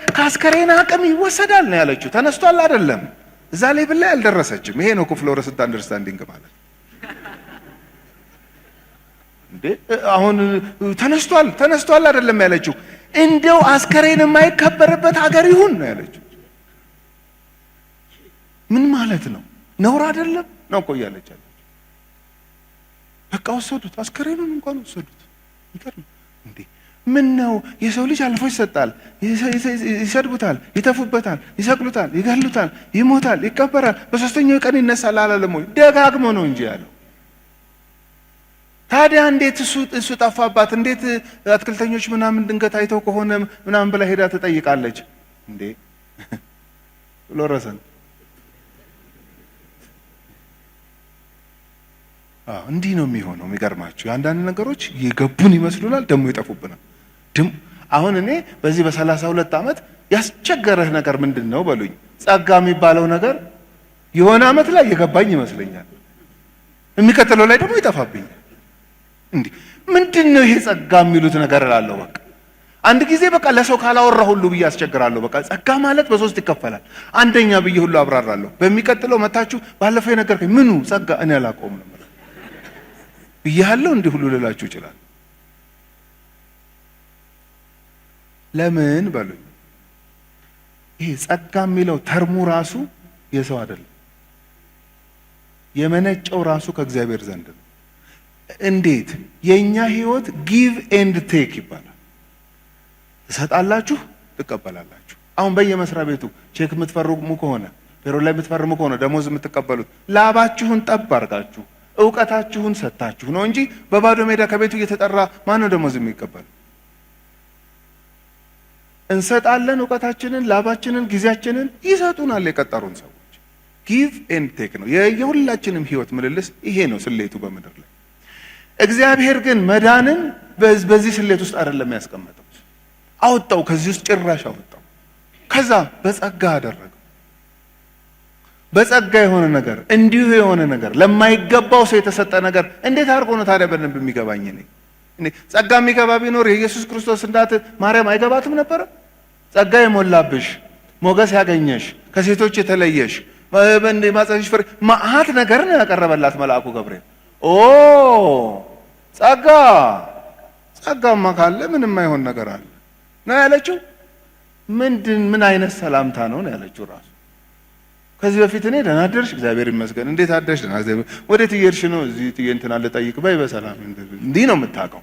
ከአስከሬን አቅም ይወሰዳል ነው ያለችው። ተነስቷል አይደለም። እዛ ላይ ብላ አልደረሰችም። ይሄ ነው ፍሎረሰንት አንደርስታንዲንግ ማለት እንዴ። አሁን ተነስቷል አይደለም ያለችው። እንደው አስከሬን የማይከበርበት ሀገር ይሁን ነው ያለችው። ምን ማለት ነው? ነውር አይደለም ነው እኮ እያለች ያለችው። በቃ ወሰዱት፣ አስከሬኑን እንኳን ወሰዱት። ይገርም እንዴ! ምን ነው የሰው ልጅ አልፎ ይሰጣል፣ ይሰድቡታል፣ ይተፉበታል፣ ይሰቅሉታል፣ ይገሉታል፣ ይሞታል፣ ይቀበራል፣ በሶስተኛው ቀን ይነሳል አላለም ወይ? ደጋግሞ ነው እንጂ ያለው። ታዲያ እንዴት እሱ ጠፋባት? እንዴት አትክልተኞች ምናምን ድንገት አይተው ከሆነ ምናምን ብላ ሄዳ ትጠይቃለች እንዴ? ፍሎረሰንት እንዲህ ነው የሚሆነው። የሚገርማችሁ የአንዳንድ ነገሮች የገቡን ይመስሉናል፣ ደግሞ ይጠፉብናል። አሁን እኔ በዚህ በ32 ዓመት ያስቸገረህ ነገር ምንድን ነው በሉኝ። ጸጋ የሚባለው ነገር የሆነ ዓመት ላይ የገባኝ ይመስለኛል፣ የሚቀጥለው ላይ ደግሞ ይጠፋብኛል። እንዲህ ምንድን ነው ይሄ ጸጋ የሚሉት ነገር እላለሁ። በቃ አንድ ጊዜ በቃ ለሰው ካላወራ ሁሉ ብዬ አስቸግራለሁ። በቃ ጸጋ ማለት በ3 ይከፈላል። አንደኛ ብዬ ሁሉ አብራራለሁ። በሚቀጥለው መታችሁ ባለፈው የነገርከኝ ምኑ ጸጋ እኔ አላውቀውም ነው ብያለሁ። እንዲህ ሁሉ ልላችሁ ይችላል። ለምን በሉኝ። ይሄ ጸጋ የሚለው ተርሙ ራሱ የሰው አይደለም፣ የመነጨው ራሱ ከእግዚአብሔር ዘንድ ነው። እንዴት? የኛ ህይወት ጊቭ ኤንድ ቴክ ይባላል። ትሰጣላችሁ፣ ትቀበላላችሁ። አሁን በየመስሪያ ቤቱ ቼክ የምትፈርሙ ከሆነ፣ ፔሮል ላይ የምትፈርሙ ከሆነ፣ ደሞዝ የምትቀበሉት ላባችሁን ጠብ አድርጋችሁ እውቀታችሁን ሰጥታችሁ ነው እንጂ በባዶ ሜዳ ከቤቱ እየተጠራ ማን ነው ደሞዝ የሚቀበል? እንሰጣለን፣ እውቀታችንን፣ ላባችንን፣ ጊዜያችንን ይሰጡናል የቀጠሩን ሰዎች። ጊቭ ኤንድ ቴክ ነው የሁላችንም ህይወት ምልልስ። ይሄ ነው ስሌቱ በምድር ላይ። እግዚአብሔር ግን መዳንን በዚህ ስሌት ውስጥ አይደለም ያስቀመጠው። አወጣው፣ ከዚህ ውስጥ ጭራሽ አወጣው። ከዛ በጸጋ አደረገው። በጸጋ የሆነ ነገር፣ እንዲሁ የሆነ ነገር፣ ለማይገባው ሰው የተሰጠ ነገር እንዴት አድርጎ ነው ታዲያ በደንብ የሚገባኝ? እኔ ጸጋ የሚገባ ቢኖር የኢየሱስ ክርስቶስ እናት ማርያም አይገባትም ነበረ? ጸጋ የሞላብሽ፣ ሞገስ ያገኘሽ፣ ከሴቶች የተለየሽ፣ ማፀንሽ ፍሬ መዓት ነገር ነው ያቀረበላት መልአኩ ገብርኤል። ጸጋማ ካለ ምንም አይሆን ነገር አለ ነው ያለችው። ምን አይነት ሰላምታ ነው ያለችው ራሱ። ከዚህ በፊት እኔ ደህና አደርሽ፣ እግዚአብሔር ይመስገን፣ እንዴት አደርሽ? ደህና እግዚአብሔር፣ ወዴት እየሄድሽ ነው? እዚህ ትዬ እንትን አለ ጠይቅ በይ፣ በሰላም እንዲህ ነው የምታውቀው።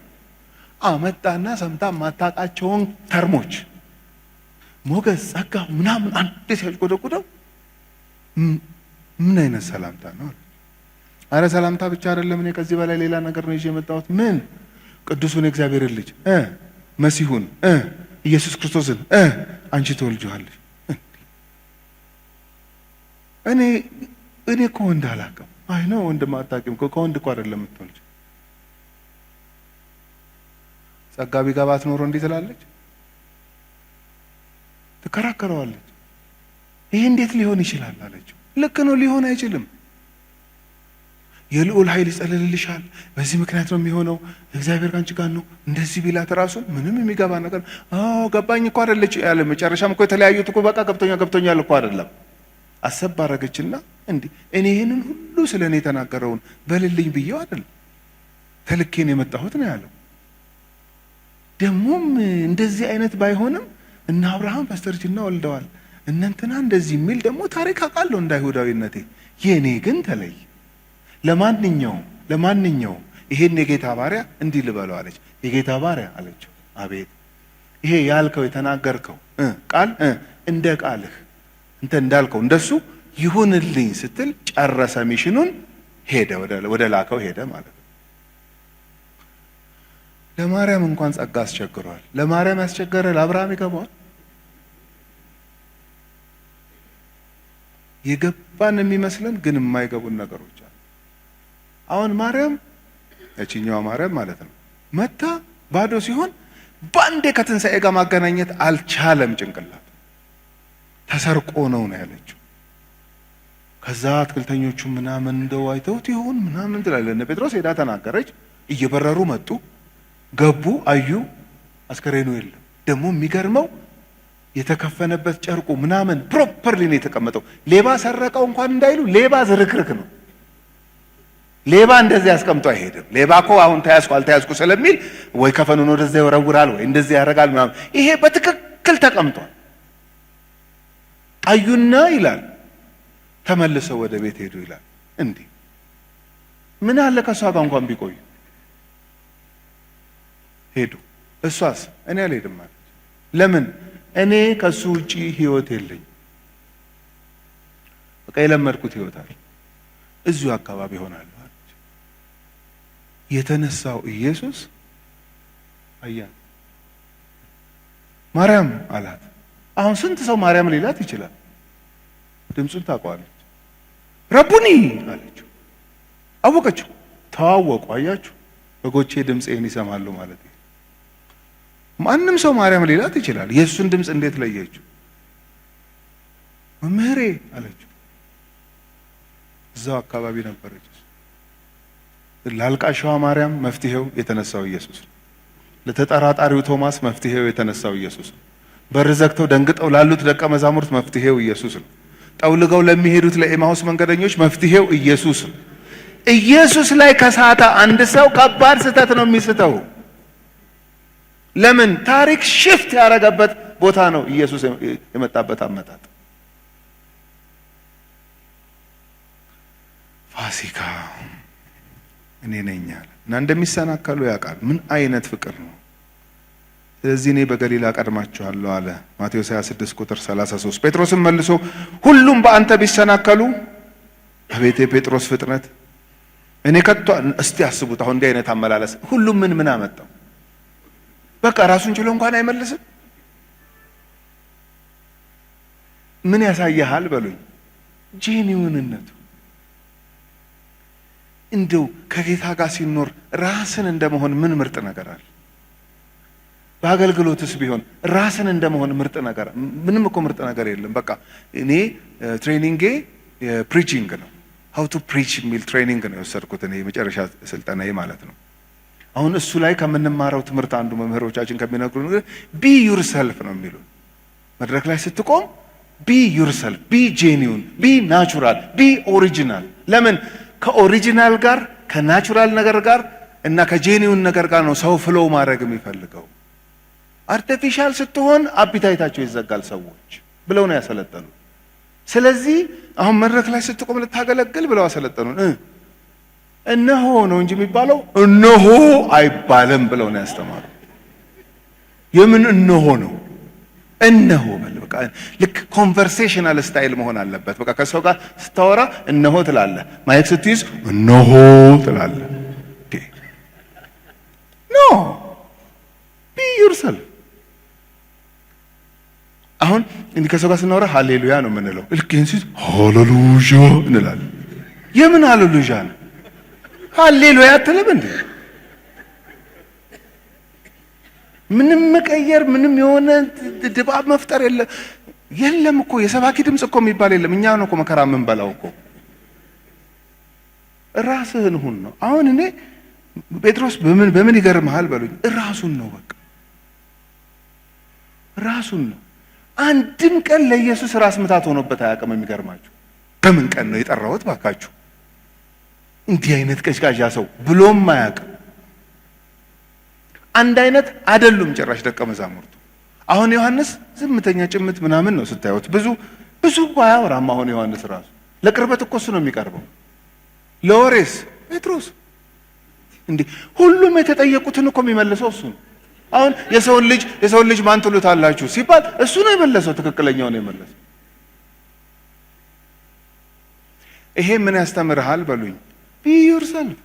አመጣና ሰምታ የማታውቃቸውን ተርሞች ሞገስ፣ ጸጋ ምናምን አንዴ ሲያሽቆደቁደው ምን አይነት ሰላምታ ነው? አረ ሰላምታ ብቻ አይደለም፣ እኔ ከዚህ በላይ ሌላ ነገር ነው ይዤ የመጣሁት። ምን? ቅዱሱን የእግዚአብሔር ልጅ መሲሁን ኢየሱስ ክርስቶስን አንቺ ትወልጂዋለሽ። እኔ እኮ ወንድ አላውቅም። አይ ነው ወንድ ማታውቂም እኮ ከወንድ እኮ አይደለም የምትወልጂው። ጸጋ ቢገባት ኖሮ እንዴት ትላለች? ትከራከረዋለች። ይሄ እንዴት ሊሆን ይችላል አለችው። ልክ ነው፣ ሊሆን አይችልም። የልዑል ኃይል ይጸልልልሻል፣ በዚህ ምክንያት ነው የሚሆነው፣ እግዚአብሔር ካንቺ ጋር ነው። እንደዚህ ቢላት ራሱ ምንም የሚገባ ነገር ገባኝ እኮ አይደለች ያለ። መጨረሻም እኮ የተለያዩት እኮ በቃ ገብቶኛል እኮ አይደለም። አሰብ አረገችና እንዲህ እኔ ይህንን ሁሉ ስለ እኔ የተናገረውን በልልኝ ብዬው አይደለም ተልኬን የመጣሁት ነው ያለው። ደግሞም እንደዚህ አይነት ባይሆንም እነ አብርሃም በስተርጅና ወልደዋል፣ እነንትና እንደዚህ የሚል ደግሞ ታሪክ አውቃለሁ እንደ አይሁዳዊነቴ። የእኔ ግን ተለይ። ለማንኛውም ይሄን የጌታ ባሪያ እንዲህ ልበለው አለች። የጌታ ባሪያ አለችው። አቤት። ይሄ ያልከው የተናገርከው ቃል እንደ ቃልህ እንተ እንዳልከው እንደሱ ይሁንልኝ ስትል ጨረሰ። ሚሽኑን ሄደ፣ ወደ ላከው ሄደ ማለት ነው። ለማርያም እንኳን ጸጋ አስቸግሯል። ለማርያም ያስቸገረ ለአብርሃም ይገባዋል? የገባን የሚመስለን ግን የማይገቡን ነገሮች አሉ። አሁን ማርያም እቺኛዋ ማርያም ማለት ነው መታ ባዶ ሲሆን ባንዴ ከትንሣኤ ጋር ማገናኘት አልቻለም። ጭንቅላት ተሰርቆ ነው ያለችው። ከዛ አትክልተኞቹ ምናምን እንደው አይተውት ይሆን ምናምን ትላለች። እነ ጴጥሮስ ሄዳ ተናገረች። እየበረሩ መጡ፣ ገቡ፣ አዩ፣ አስከሬኑ የለም። ደግሞ የሚገርመው የተከፈነበት ጨርቁ ምናምን ፕሮፐርሊ ነው የተቀመጠው። ሌባ ሰረቀው እንኳን እንዳይሉ ሌባ ዝርክርክ ነው። ሌባ እንደዚህ አስቀምጦ አይሄድም። ሌባ እኮ አሁን ተያዝኩ አልተያዝኩ ስለሚል ወይ ከፈኑን ወደዛ ይወረውራል ወይ እንደዚህ ያደርጋል ምናምን። ይሄ በትክክል ተቀምጧል። አዩና ይላል ተመልሰው ወደ ቤት ሄዱ ይላል። እንዲህ ምን አለ ከሷ ጋር እንኳን ቢቆዩ ሄዱ። እሷስ እኔ አልሄድም ማለት ለምን? እኔ ከሱ ውጪ ህይወት የለኝ። በቃ የለመድኩት ህይወት አለ፣ እዚሁ አካባቢ ሆናለሁ አለች። የተነሳው ኢየሱስ አያን ማርያም አላት። አሁን ስንት ሰው ማርያም ሊላት ይችላል? ድምፁን ታውቀዋለች። ረቡኒ አለችው። አወቀችው። ተዋወቁ። አያችሁ፣ በጎቼ ድምፄን ይሰማሉ ማለት ነው። ማንም ሰው ማርያም ሊላት ይችላል። የእሱን ድምፅ እንዴት ለየችው? መምህሬ አለችው። እዛው አካባቢ ነበረች። ላልቃሻዋ ማርያም መፍትሄው የተነሳው ኢየሱስ ነው። ለተጠራጣሪው ቶማስ መፍትሄው የተነሳው ኢየሱስ ነው። በር ዘግተው ደንግጠው ላሉት ደቀ መዛሙርት መፍትሄው ኢየሱስ ነው። ጠውልገው ለሚሄዱት ለኤማሁስ መንገደኞች መፍትሄው ኢየሱስ ነው። ኢየሱስ ላይ ከሳተ አንድ ሰው ከባድ ስህተት ነው የሚስተው። ለምን? ታሪክ ሽፍት ያደረገበት ቦታ ነው ኢየሱስ የመጣበት አመጣጥ። ፋሲካ እኔ ነኝ አለ እና እንደሚሰናከሉ ያውቃል። ምን አይነት ፍቅር ነው! ስለዚህ እኔ በገሊላ ቀድማችኋለሁ አለ። ማቴዎስ 26 ቁጥር 33። ጴጥሮስም መልሶ ሁሉም በአንተ ቢሰናከሉ አቤት የጴጥሮስ ፍጥነት! እኔ ከቶ እስቲ አስቡት። አሁን እንዲህ አይነት አመላለስ ሁሉም ምን አመጣው? በቃ ራሱን ችሎ እንኳን አይመልስም። ምን ያሳያል በሉኝ? ጄኒውንነቱ። እንደው ከጌታ ጋር ሲኖር ራስን እንደመሆን ምን ምርጥ ነገር አለ? በአገልግሎትስ ቢሆን ራስን እንደመሆን ምርጥ ነገር ምንም እኮ ምርጥ ነገር የለም። በቃ እኔ ትሬኒንጌ ፕሪቺንግ ነው። ሃው ቱ ፕሪች የሚል ትሬኒንግ ነው የወሰድኩት እኔ የመጨረሻ ስልጠናዬ ማለት ነው። አሁን እሱ ላይ ከምንማረው ትምህርት አንዱ መምህሮቻችን ከሚነግሩ ነገር ቢ ዩርሰልፍ ነው የሚሉን። መድረክ ላይ ስትቆም ቢ ዩርሰልፍ፣ ቢ ጄኒውን፣ ቢ ናቹራል፣ ቢ ኦሪጂናል። ለምን? ከኦሪጂናል ጋር ከናቹራል ነገር ጋር እና ከጄኒውን ነገር ጋር ነው ሰው ፍሎው ማድረግ የሚፈልገው። አርቲፊሻል ስትሆን አፒታይታቸው ይዘጋል ሰዎች ብለው ነው ያሰለጠኑ። ስለዚህ አሁን መድረክ ላይ ስትቆም ልታገለግል ብለው አሰለጠኑን። እነሆ ነው እንጂ የሚባለው እነሆ አይባልም ብለው ነው ያስተማሩ። የምን እነሆ ነው? እነሆ በቃ ልክ ኮንቨርሴሽናል ስታይል መሆን አለበት። በቃ ከሰው ጋር ስታወራ እነሆ ትላለህ፣ ማይክ ስትይዝ እነሆ ትላለህ። ኖ ቢ ዩርሰልፍ። አሁን እንዲህ ከሰው ጋር ስናወራ ሃሌሉያ ነው የምንለው። ልክ ይህን ሲዝ ሃሌሉያ እንላለን። የምን ሃሌሉያ ነው? ሃሌሉያ አትልም እንዴ? ምንም መቀየር ምንም የሆነ ድባብ መፍጠር የለም እኮ። የሰባኪ ድምፅ እኮ የሚባል የለም። እኛ ነው እኮ መከራ የምንበላው እኮ። ራስህን ሁን ነው። አሁን እኔ ጴጥሮስ በምን ይገርምሃል በሉኝ። ራሱን ነው በቃ ራሱን ነው። አንድም ቀን ለኢየሱስ ራስ ምታት ሆኖበት አያውቅም። የሚገርማችሁ በምን ቀን ነው የጠራሁት ባካችሁ እንዲህ አይነት ቀዥቃዣ ሰው ብሎም አያውቅም። አንድ አይነት አይደሉም ጭራሽ ደቀ መዛሙርቱ። አሁን ዮሐንስ ዝምተኛ ጭምት ምናምን ነው ስታዩት፣ ብዙ አያወራም። አሁን ዮሐንስ ራሱ ለቅርበት እኮ እሱ ነው የሚቀርበው። ለወሬስ ጴጥሮስ እንዴ ሁሉም የተጠየቁትን እኮ የሚመልሰው እሱ ነው። አሁን የሰውን ልጅ ማን ትሉታላችሁ ሲባል እሱ ነው የመለሰው። ትክክለኛው ነው የመለሰው። ይሄ ምን ያስተምርሃል በሉኝ። ቢ ዮርሰልፍ።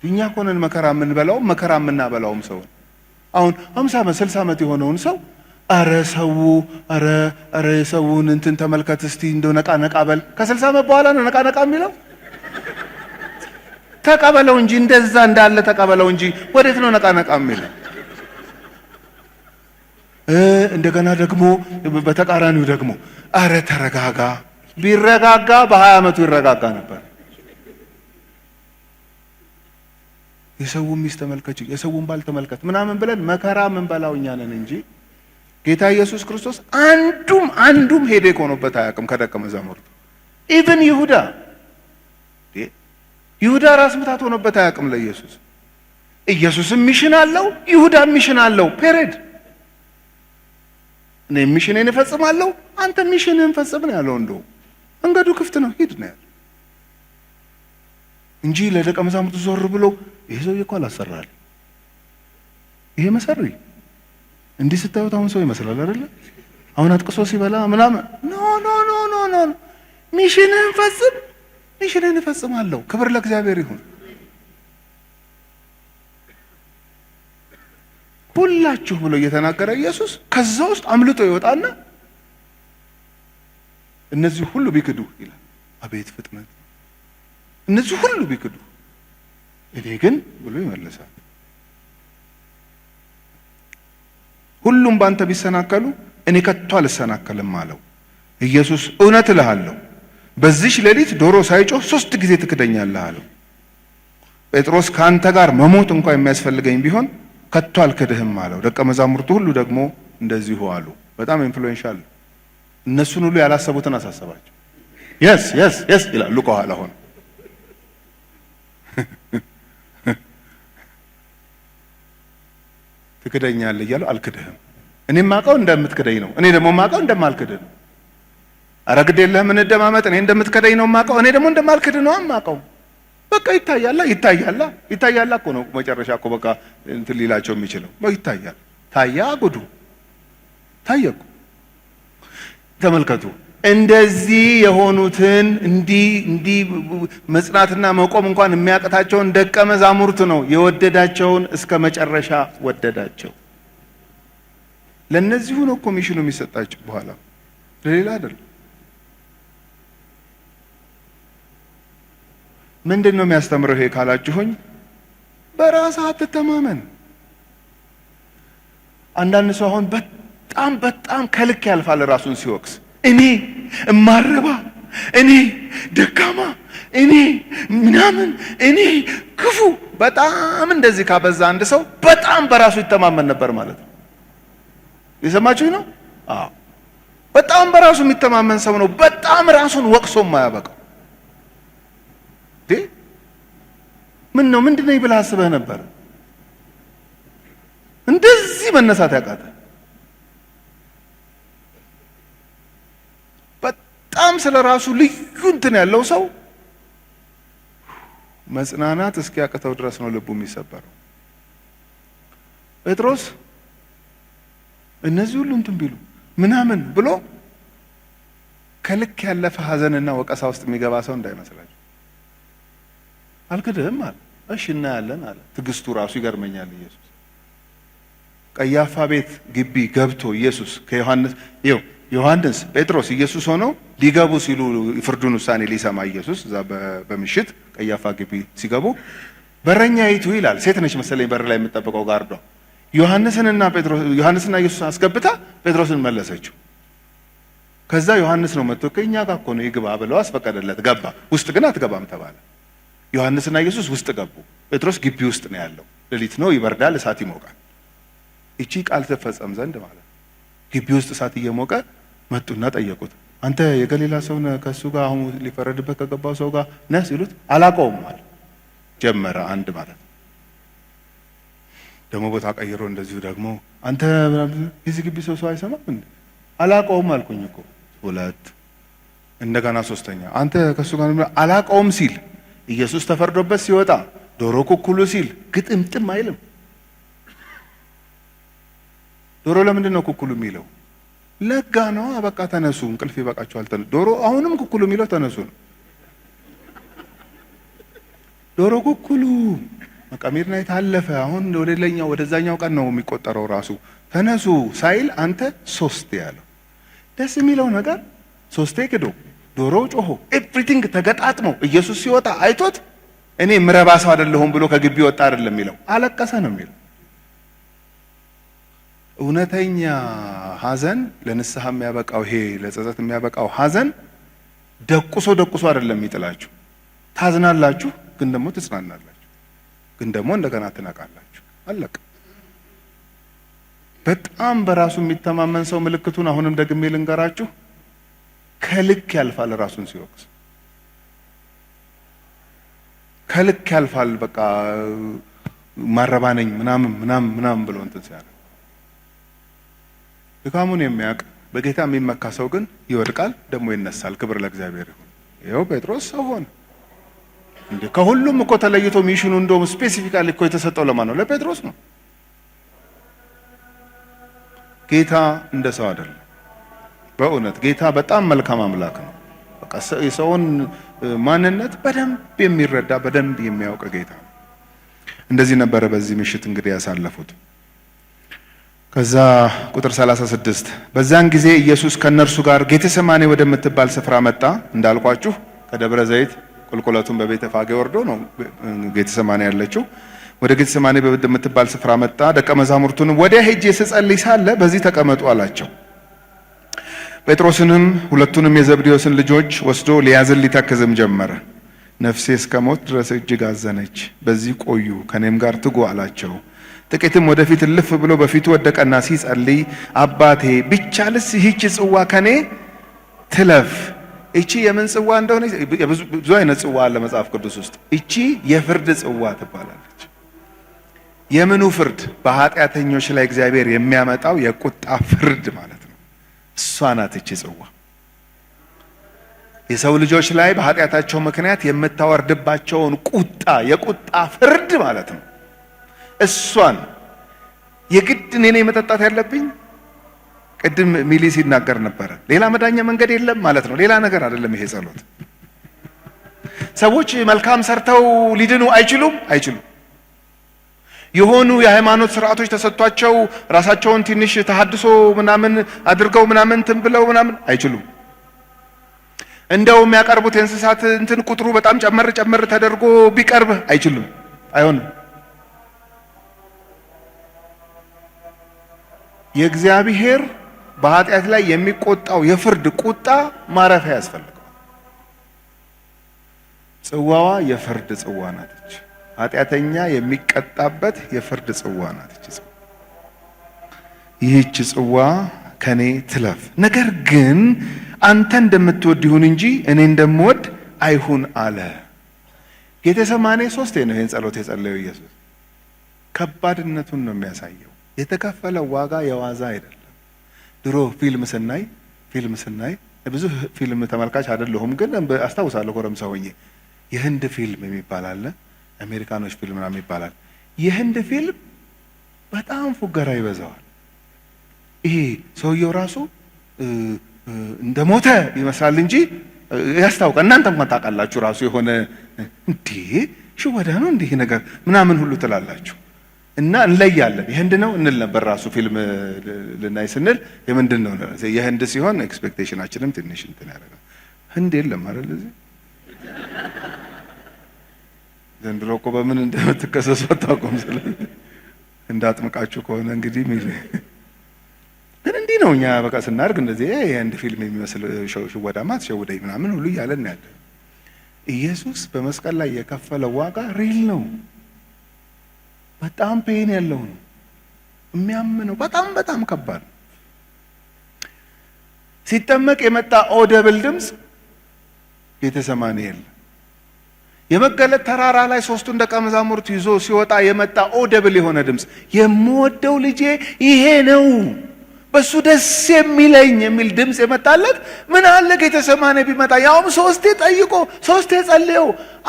እኛ ኮነን መከራ የምንበላውም መከራ የምናበላውም ሰው። አሁን 50 ዓመት 60 ዓመት የሆነውን ሰው አረ ሰውን እንትን ተመልከት እስቲ እንደው ነቃ በል። ከ60 ዓመት በኋላ ነው ነቃ የሚለው። ተቀበለው እንጂ እንደዛ እንዳለ ተቀበለው እንጂ ወዴት ነው ነቃ የሚለው? እንደገና ደግሞ በተቃራኒው ደግሞ አረ ተረጋጋ። ቢረጋጋ በ20 ዓመቱ ይረጋጋ ነበር። የሰውን ሚስት ተመልከች፣ የሰውን ባል ተመልከት ምናምን ብለን መከራ ምን በላው እኛ ነን እንጂ ጌታ ኢየሱስ ክርስቶስ አንዱም ሄዴክ ሆኖበት አያውቅም ከደቀ መዛሙርቱ። ኢቭን ይሁዳ ራስ ምታት ሆኖበት አያውቅም ለኢየሱስ። ኢየሱስም ሚሽን አለው፣ ይሁዳም ሚሽን አለው። ፔሬድ። እኔ ሚሽኔን እፈጽማለሁ፣ አንተ ሚሽንህን ፈጽም ነው ያለው። እንደው መንገዱ ክፍት ነው ሂድ ነው ያለው እንጂ ለደቀ መዛሙርቱ ዞር ብሎ ይሄ ሰውዬ እኮ አላሰራል፣ ይሄ መሰሪ እንዲህ ስታዩት አሁን ሰው ይመስላል አይደለ? አሁን አጥቅሶ ሲበላ ምናምን ኖ ሚሽንህን ፈጽም። ሚሽንህን እፈጽማለሁ። ክብር ለእግዚአብሔር ይሁን። ሁላችሁ ብሎ እየተናገረ ኢየሱስ ከዛ ውስጥ አምልጦ ይወጣና እነዚህ ሁሉ ቢክዱ ይላል። አቤት ፍጥነት! እነዚህ ሁሉ ቢክዱ እኔ ግን ብሎ ይመለሳል። ሁሉም ባንተ ቢሰናከሉ እኔ ከቶ አልሰናከልም አለው። ኢየሱስ እውነት እልሃለሁ በዚህች ሌሊት ዶሮ ሳይጮህ 3 ጊዜ ትክደኛለህ አለው። ጴጥሮስ ከአንተ ጋር መሞት እንኳን የሚያስፈልገኝ ቢሆን ከቶ አልክድህም አለው። ደቀ መዛሙርቱ ሁሉ ደግሞ እንደዚሁ አሉ። በጣም ኢንፍሉዌንሻል። እነሱን ሁሉ ያላሰቡትን አሳሰባቸው። የስ ይላሉ ከኋላ ሆነ። ትክደኛለህ እያሉ አልክድህም። እኔ ማውቀው እንደምትክደኝ ነው። እኔ ደግሞ ማውቀው እንደማልክድህ ነው። ኧረ ግድ የለህም እንደማመጥ። እኔ እንደምትክደኝ ነው ማውቀው። እኔ ደግሞ እንደማልክድህ ነው ማውቀው። በቃ ይታያላ እኮ ነው መጨረሻ እኮ በቃ እንትን ሊላቸው የሚችለው ይታያል። ታያ ጉዱ ታየቁ። ተመልከቱ። እንደዚህ የሆኑትን እንዲህ መጽናትና መቆም እንኳን የሚያቅታቸውን ደቀ መዛሙርት ነው የወደዳቸውን እስከ መጨረሻ ወደዳቸው። ለነዚሁ ነው እኮ ሚሽኑ የሚሰጣቸው በኋላ ለሌላ አይደለም። ምንድን ነው የሚያስተምረው ይሄ ካላችሁኝ፣ በራስህ አትተማመን። አንዳንድ ሰው አሁን በጣም ከልክ ያልፋል ራሱን ሲወቅስ። እኔ እማረባ፣ እኔ ደካማ፣ እኔ ምናምን፣ እኔ ክፉ። በጣም እንደዚህ ካበዛ አንድ ሰው በጣም በራሱ ይተማመን ነበር ማለት ነው። የሰማችሁኝ ነው? አዎ፣ በጣም በራሱ የሚተማመን ሰው ነው በጣም ራሱን ወቅሶ የማያበቃው። ምን ነው ምንድን ነው ብለህ አስበህ ነበር እንደዚህ መነሳት ያቃተ? በጣም ስለ ራሱ ልዩ እንትን ያለው ሰው መጽናናት እስኪያቅተው ድረስ ነው ልቡ የሚሰበረው። ጴጥሮስ እነዚህ ሁሉ እንትን ቢሉ ምናምን ብሎ ከልክ ያለፈ ሐዘንና ወቀሳ ውስጥ የሚገባ ሰው እንዳይመስላችሁ። አልክድህም አለ። እሺ እናያለን አለ። ትዕግስቱ ራሱ ይገርመኛል። ኢየሱስ ቀያፋ ቤት ግቢ ገብቶ ኢየሱስ ዮሐንስ ጴጥሮስ ኢየሱስ ሆነው ሊገቡ ሲሉ ፍርዱን ውሳኔ ሊሰማ ኢየሱስ እዛ በምሽት ቀያፋ ግቢ ሲገቡ በረኛይቱ ይላል ሴት ነች መሰለኝ በር ላይ የምትጠብቀው ጋርዷ ዮሐንስና ኢየሱስ አስገብታ ጴጥሮስን መለሰችው። ከዛ ዮሐንስ ነው መጥቶ ከኛ ጋር እኮ ነው ይግባ ብለው አስፈቀደለት። ገባ። ውስጥ ግን አትገባም ተባለ። ዮሐንስና ኢየሱስ ውስጥ ገቡ። ጴጥሮስ ግቢ ውስጥ ነው ያለው። ሌሊት ነው፣ ይበርዳል፣ እሳት ይሞቃል። እቺ ቃል ትፈጸም ዘንድ ማለት ግቢ ውስጥ እሳት እየሞቀ መጡና ጠየቁት። አንተ የገሊላ ሰው ነህ? ከሱ ጋር አሁን ሊፈረድበት ከገባው ሰው ጋር ነህ ሲሉት አላውቀውም አለ። ጀመረ አንድ ማለት ደግሞ ቦታ ቀይሮ እንደዚሁ ደግሞ አንተ የዚህ ግቢ ሰው አይሰማም እንዴ? አላውቀውም አልኩኝ እኮ። ሁለት እንደገና ሶስተኛ አንተ ከሱ ጋር አላውቀውም ሲል ኢየሱስ ተፈርዶበት ሲወጣ ዶሮ ኩኩሉ ሲል ግጥምጥም አይልም። ዶሮ ለምንድን ነው ኩኩሉ የሚለው? ለጋ ነው። በቃ ተነሱ፣ እንቅልፍ ይበቃችኋል። ዶሮ አሁንም ኩኩሉ የሚለው ተነሱ ነው። ዶሮ ኩኩሉ በቃ ሚድናይት አለፈ። አሁን ወደሌላኛው ወደዛኛው ቀን ነው የሚቆጠረው ራሱ። ተነሱ ሳይል አንተ ሶስት ያለው ደስ የሚለው ነገር ሶስቴ ክዶ ዶሮ ጮሆ ኤቭሪቲንግ ተገጣጥሞ ኢየሱስ ሲወጣ አይቶት እኔ ምረባ ሰው አይደለሁም ብሎ ከግቢ ወጣ አይደለም የሚለው፣ አለቀሰ ነው የሚለው። እውነተኛ ሐዘን ለንስሐ የሚያበቃው ይሄ ለጸጸት የሚያበቃው ሐዘን ደቁሶ አይደለም የሚጥላችሁ። ታዝናላችሁ፣ ግን ደግሞ ትጽናናላችሁ፣ ግን ደግሞ እንደገና ትነቃላችሁ። አለቀ። በጣም በራሱ የሚተማመን ሰው ምልክቱን አሁንም ደግሜ ልንገራችሁ፣ ከልክ ያልፋል። ራሱን ሲወቅስ ከልክ ያልፋል። በቃ ማረባነኝ ምናምን ብሎ እንትን ሲያለ ድካሙን የሚያውቅ በጌታ የሚመካ ሰው ግን ይወድቃል፣ ደግሞ ይነሳል። ክብር ለእግዚአብሔር ይሁን። ይኸው ጴጥሮስ ሰው ሆነ እንዴ! ከሁሉም እኮ ተለይቶ ሚሽኑ እንደውም ስፔሲፊካሊ እኮ የተሰጠው ለማን ነው? ለጴጥሮስ ነው። ጌታ እንደ ሰው አይደለም። በእውነት ጌታ በጣም መልካም አምላክ ነው። በቃ የሰውን ማንነት በደንብ የሚረዳ በደንብ የሚያውቅ ጌታ ነው። እንደዚህ ነበረ በዚህ ምሽት እንግዲህ ያሳለፉት። ከዛ ቁጥር 36 በዛን ጊዜ ኢየሱስ ከነርሱ ጋር ጌቴሰማኔ ወደምትባል ስፍራ መጣ። እንዳልኳችሁ ከደብረ ዘይት ቁልቁለቱን በቤተ ፋጌ ወርዶ ነው ጌቴሰማኔ ያለችው። ወደ ጌቴሰማኔ ወደምትባል ስፍራ መጣ። ደቀ መዛሙርቱንም ወዲያ ሄጄ ስጸልይ ሳለ በዚህ ተቀመጡ አላቸው። ጴጥሮስንም ሁለቱንም የዘብዴዎስን ልጆች ወስዶ ሊያዝን ሊተክዝም ጀመረ። ነፍሴ እስከ ሞት ድረስ እጅግ አዘነች፣ በዚህ ቆዩ፣ ከኔም ጋር ትጉ አላቸው። ጥቂትም ወደፊት እልፍ ብሎ በፊቱ ወደቀና ሲጸልይ አባቴ ቢቻልስ ይህች ጽዋ ከኔ ትለፍ። እቺ የምን ጽዋ እንደሆነ ብዙ አይነት ጽዋ አለ መጽሐፍ ቅዱስ ውስጥ። እቺ የፍርድ ጽዋ ትባላለች። የምኑ ፍርድ? በኃጢአተኞች ላይ እግዚአብሔር የሚያመጣው የቁጣ ፍርድ ማለት ነው። እሷ ናት እቺ ጽዋ። የሰው ልጆች ላይ በኃጢአታቸው ምክንያት የምታወርድባቸውን ቁጣ፣ የቁጣ ፍርድ ማለት ነው። እሷን የግድ እኔ ነኝ መጠጣት ያለብኝ። ቅድም ሚሊ ሲናገር ነበረ። ሌላ መዳኛ መንገድ የለም ማለት ነው። ሌላ ነገር አይደለም ይሄ ጸሎት። ሰዎች መልካም ሰርተው ሊድኑ አይችሉም። የሆኑ የሃይማኖት ስርዓቶች ተሰጥቷቸው ራሳቸውን ትንሽ ተሐድሶ ምናምን አድርገው ምናምን እንትን ብለው ምናምን አይችሉም። እንደው የሚያቀርቡት የእንስሳት እንትን ቁጥሩ በጣም ጨመር ተደርጎ ቢቀርብ አይችሉም፣ አይሆንም። የእግዚአብሔር በኃጢአት ላይ የሚቆጣው የፍርድ ቁጣ ማረፊያ ያስፈልገዋል። ጽዋዋ የፍርድ ጽዋ ናትች። ኃጢአተኛ የሚቀጣበት የፍርድ ጽዋ ናትች። ይህች ጽዋ ከኔ ትለፍ፣ ነገር ግን አንተ እንደምትወድ ይሁን እንጂ እኔ እንደምወድ አይሁን አለ። ጌቴሰማኔ 3 ነው ይህን ጸሎት የጸለየው ኢየሱስ። ከባድነቱን ነው የሚያሳየው። የተከፈለው ዋጋ የዋዛ አይደለም። ድሮ ፊልም ስናይ ብዙ ፊልም ተመልካች አይደለሁም፣ ግን አስታውሳለሁ ጎረምሳ ሆኜ የህንድ ፊልም የሚባል አለ፣ አሜሪካኖች ፊልም ምናምን ይባላል። የህንድ ፊልም በጣም ፉገራ ይበዛዋል። ይሄ ሰውየው ራሱ እንደሞተ ይመስላል እንጂ ያስታውቃል። እናንተ እንኳን ታውቃላችሁ ራሱ የሆነ እንዴ ሽወዳ ነው እንዲህ ነገር ምናምን ሁሉ ትላላችሁ። እና እንለያለን። የህንድ ነው እንል ነበር ራሱ ፊልም ልናይ ስንል የምንድን ነው የህንድ ሲሆን ኤክስፔክቴሽናችንም ትንሽ እንትን ያደርጋል። ህንድ የለም አይደል እዚህ ዘንድሮ እኮ በምን እንደምትከሰሱ አታውቁም። ስለዚህ እንዳጥምቃችሁ ከሆነ እንግዲህ ግን እንዲህ ነው። እኛ በቃ ስናደርግ እንደዚህ የአንድ ፊልም የሚመስል ሽወዳማ ትሸውደኝ ምናምን ሁሉ እያለን ያለ ኢየሱስ በመስቀል ላይ የከፈለው ዋጋ ሪል ነው። በጣም ፔን ያለው ነው። የሚያምነው በጣም በጣም ከባድ ነው። ሲጠመቅ የመጣ ኦደብል ድምፅ ጌቴሰማኒ የለ። የመገለጥ ተራራ ላይ ሶስቱን ደቀ መዛሙርት ይዞ ሲወጣ የመጣ ኦደብል የሆነ ድምፅ የምወደው ልጄ ይሄ ነው በሱ ደስ የሚለኝ የሚል ድምፅ የመጣለት ምን አለ ጌቴሰማኒ ቢመጣ ያውም ሶስቴ ጠይቆ ሶስቴ ጸልዮ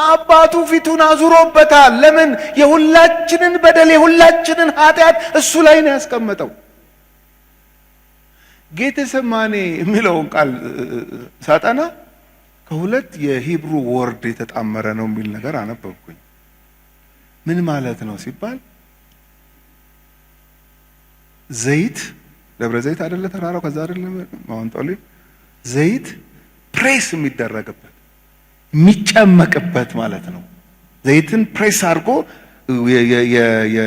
አባቱ ፊቱን አዙሮበታል። ለምን? የሁላችንን በደል የሁላችንን ኃጢአት እሱ ላይ ነው ያስቀመጠው። ጌቴሰማኒ የሚለውን ቃል ሳጠና ከሁለት የሂብሩ ወርድ የተጣመረ ነው የሚል ነገር አነበብኩኝ። ምን ማለት ነው ሲባል ዘይት ደብረ ዘይት አይደለ ተራራው፣ ከዛ አይደለ ማውንት ኦሊቭ፣ ዘይት ፕሬስ የሚደረግበት የሚጨመቅበት ማለት ነው። ዘይትን ፕሬስ አድርጎ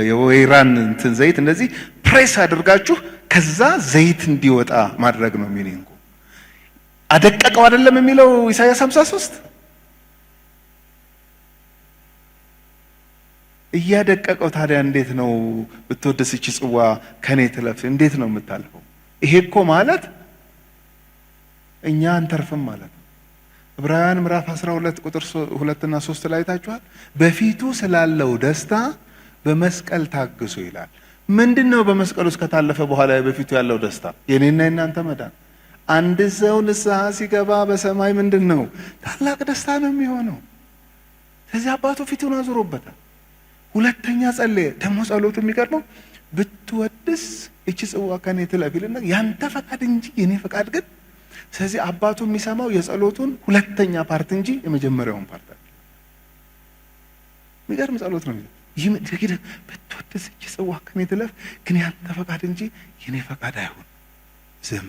የወይራን እንትን ዘይት እንደዚህ ፕሬስ አድርጋችሁ ከዛ ዘይት እንዲወጣ ማድረግ ነው ሚኒንጉ። አደቀቀው አይደለም የሚለው ኢሳይያስ 53 እያደቀቀው። ታዲያ እንዴት ነው ብትወደስ እቺ ጽዋ ከኔ ትለፍ እንዴት ነው የምታልፈው? ይሄ እኮ ማለት እኛ አንተርፍም ማለት ነው። ዕብራውያን ምዕራፍ 12 ቁጥር 2 እና 3 ላይ ታችኋል። በፊቱ ስላለው ደስታ በመስቀል ታግሱ ይላል። ምንድነው በመስቀል ውስጥ ከታለፈ በኋላ በፊቱ ያለው ደስታ? የኔና የናንተ መዳን። አንድ ሰው ንስሐ ሲገባ በሰማይ ምንድነው? ታላቅ ደስታ ነው የሚሆነው። ስለዚህ አባቱ ፊቱን አዙሮበታል። ሁለተኛ ጸለየ። ደግሞ ጸሎቱ የሚቀርበው ብትወድስ እቺ ጽዋ ከኔ ትለፍ ይልና ያንተ ፈቃድ እንጂ የኔ ፈቃድ ግን። ስለዚህ አባቱ የሚሰማው የጸሎቱን ሁለተኛ ፓርት እንጂ የመጀመሪያውን ፓርት አይደለም። የሚገርም ጸሎት ነው። ብትወድስ እቺ ጽዋ ከኔ ትለፍ ግን ያንተ ፈቃድ እንጂ የኔ ፈቃድ አይሁን። ዝም።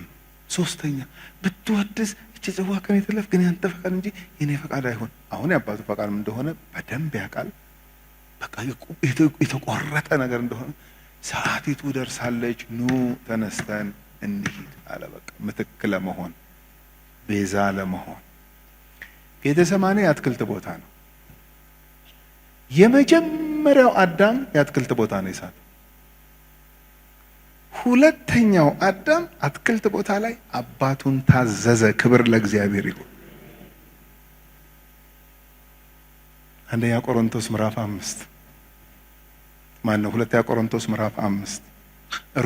ሶስተኛ ብትወድስ እቺ ጽዋ ከኔ ትለፍ ግን ያንተ ፈቃድ እንጂ የኔ ፈቃድ አይሁን። አሁን የአባቱ ፈቃድ እንደሆነ በደንብ ያውቃል። በቃ የተቆረጠ ነገር እንደሆነ ሰዓቲቱ ደርሳለች፣ ኑ ተነስተን እንሂድ አለ። በቃ ምትክ ለመሆን ቤዛ ለመሆን። ጌቴሰማኒ የአትክልት ቦታ ነው። የመጀመሪያው አዳም የአትክልት ቦታ ነው የሳት። ሁለተኛው አዳም አትክልት ቦታ ላይ አባቱን ታዘዘ። ክብር ለእግዚአብሔር ይሁን። አንደኛ ቆሮንቶስ ምዕራፍ 5 ማነው? ሁለተኛ ቆሮንቶስ ምዕራፍ 5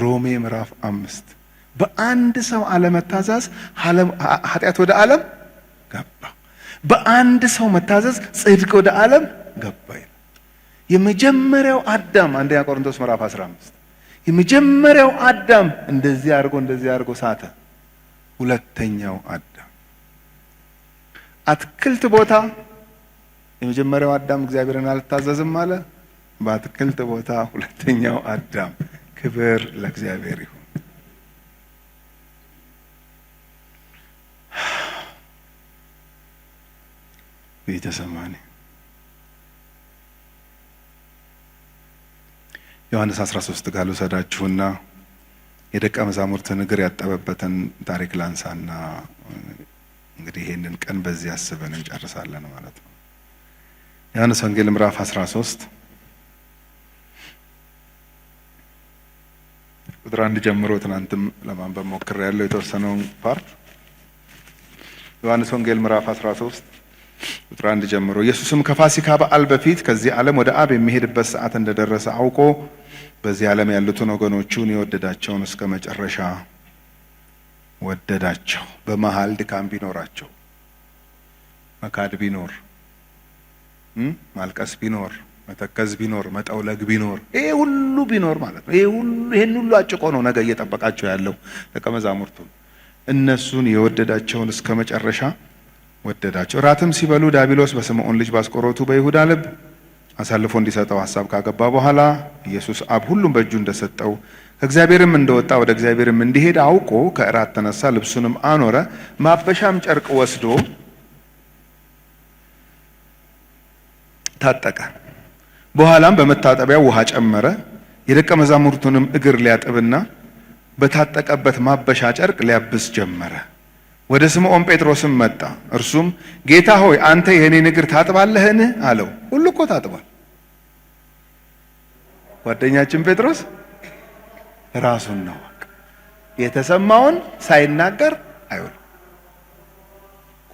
ሮሜ ምዕራፍ 5 በአንድ ሰው አለመታዘዝ ኃጢአት ወደ ዓለም ገባ፣ በአንድ ሰው መታዘዝ ጽድቅ ወደ ዓለም ገባ። የመጀመሪያው አዳም አንደኛ ቆሮንቶስ ምዕራፍ 15 የመጀመሪያው አዳም እንደዚህ አድርጎ ሳተ። ሁለተኛው አዳም አትክልት ቦታ የመጀመሪያው አዳም እግዚአብሔርን አልታዘዝም አለ። በአትክልት ቦታ ሁለተኛው አዳም። ክብር ለእግዚአብሔር ይሁን። ጌቴሰማኒ ዮሐንስ 13 ጋር ልውሰዳችሁና የደቀ መዛሙርትን እግር ያጠበበትን ታሪክ ላንሳና እንግዲህ ይሄንን ቀን በዚህ አስበን እንጨርሳለን ማለት ነው። ዮሐንስ ወንጌል ምዕራፍ 13 ቁጥር 1 ጀምሮ ትናንትም ለማንበብ ሞክሬያለሁ የተወሰነውን ፓርት። ዮሐንስ ወንጌል ምዕራፍ 13 ቁጥር 1 ጀምሮ ኢየሱስም ከፋሲካ በዓል በፊት ከዚህ ዓለም ወደ አብ የሚሄድበት ሰዓት እንደደረሰ አውቆ በዚህ ዓለም ያሉትን ወገኖቹን የወደዳቸውን እስከ መጨረሻ ወደዳቸው። በመሃል ድካም ቢኖራቸው፣ መካድ ቢኖር፣ ማልቀስ ቢኖር፣ መተከዝ ቢኖር፣ መጠውለግ ቢኖር፣ ይሄ ሁሉ ቢኖር ማለት ነው። ይሄን ሁሉ አጭቆ ነው ነገ እየጠበቃቸው ያለው ደቀ መዛሙርቱን። እነሱን የወደዳቸውን እስከ መጨረሻ ወደዳቸው። እራትም ሲበሉ ዲያብሎስ በስምዖን ልጅ ባስቆሮቱ በይሁዳ ልብ አሳልፎ እንዲሰጠው ሐሳብ ካገባ በኋላ ኢየሱስ አብ ሁሉም በእጁ እንደሰጠው ከእግዚአብሔርም እንደወጣ ወደ እግዚአብሔርም እንዲሄድ አውቆ ከእራት ተነሳ፣ ልብሱንም አኖረ፣ ማበሻም ጨርቅ ወስዶ ታጠቀ። በኋላም በመታጠቢያው ውሃ ጨመረ። የደቀ መዛሙርቱንም እግር ሊያጥብና በታጠቀበት ማበሻ ጨርቅ ሊያብስ ጀመረ። ወደ ስምዖን ጴጥሮስም መጣ። እርሱም ጌታ ሆይ አንተ የእኔን እግር ታጥባለህን? አለው። ሁሉ እኮ ታጥቧል። ጓደኛችን ጴጥሮስ ራሱን ነው የተሰማውን ሳይናገር አይውልም።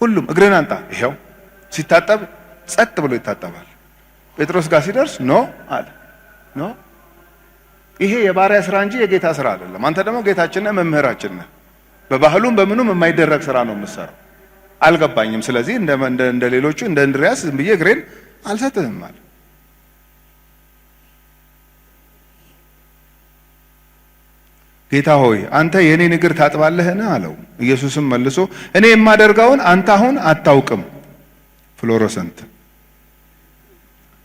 ሁሉም እግርን አንጣ፣ ይሄው ሲታጠብ ጸጥ ብሎ ይታጠባል። ጴጥሮስ ጋር ሲደርስ ኖ አለ። ኖ ይሄ የባሪያ ስራ እንጂ የጌታ ስራ አይደለም። አንተ ደግሞ ጌታችን ነህ፣ መምህራችን ነህ። በባህሉም በምኑም የማይደረግ ስራ ነው የምትሰራው። አልገባኝም። ስለዚህ እንደ ሌሎቹ እንደ እንድሪያስ ዝም ብዬ እግሬን አልሰጥህም አለ። ጌታ ሆይ አንተ የኔን እግር ታጥባለህን? አለው። ኢየሱስም መልሶ እኔ የማደርገውን አንተ አሁን አታውቅም፣ ፍሎሮሰንት፣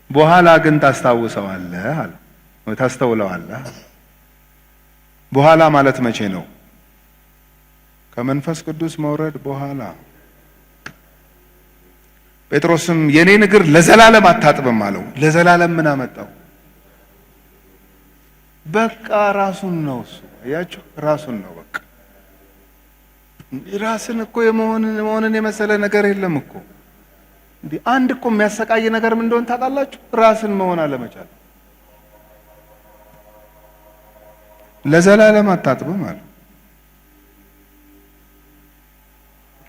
በኋላ ግን ታስታውሰዋለህ አለው። ታስተውለዋለህ። በኋላ ማለት መቼ ነው? ከመንፈስ ቅዱስ መውረድ በኋላ። ጴጥሮስም የኔን እግር ለዘላለም አታጥብም አለው። ለዘላለም ምን አመጣው? በቃ ራሱን ነው እሱ። አያችሁ፣ ራሱን ነው በቃ። ራስን እኮ የመሆንን የመሰለ ነገር የለም እኮ። እንዲህ አንድ እኮ የሚያሰቃይ ነገር ምን እንደሆነ ታውቃላችሁ? ራስን መሆን አለመቻል። ለዘላለም አታጥብም አለ።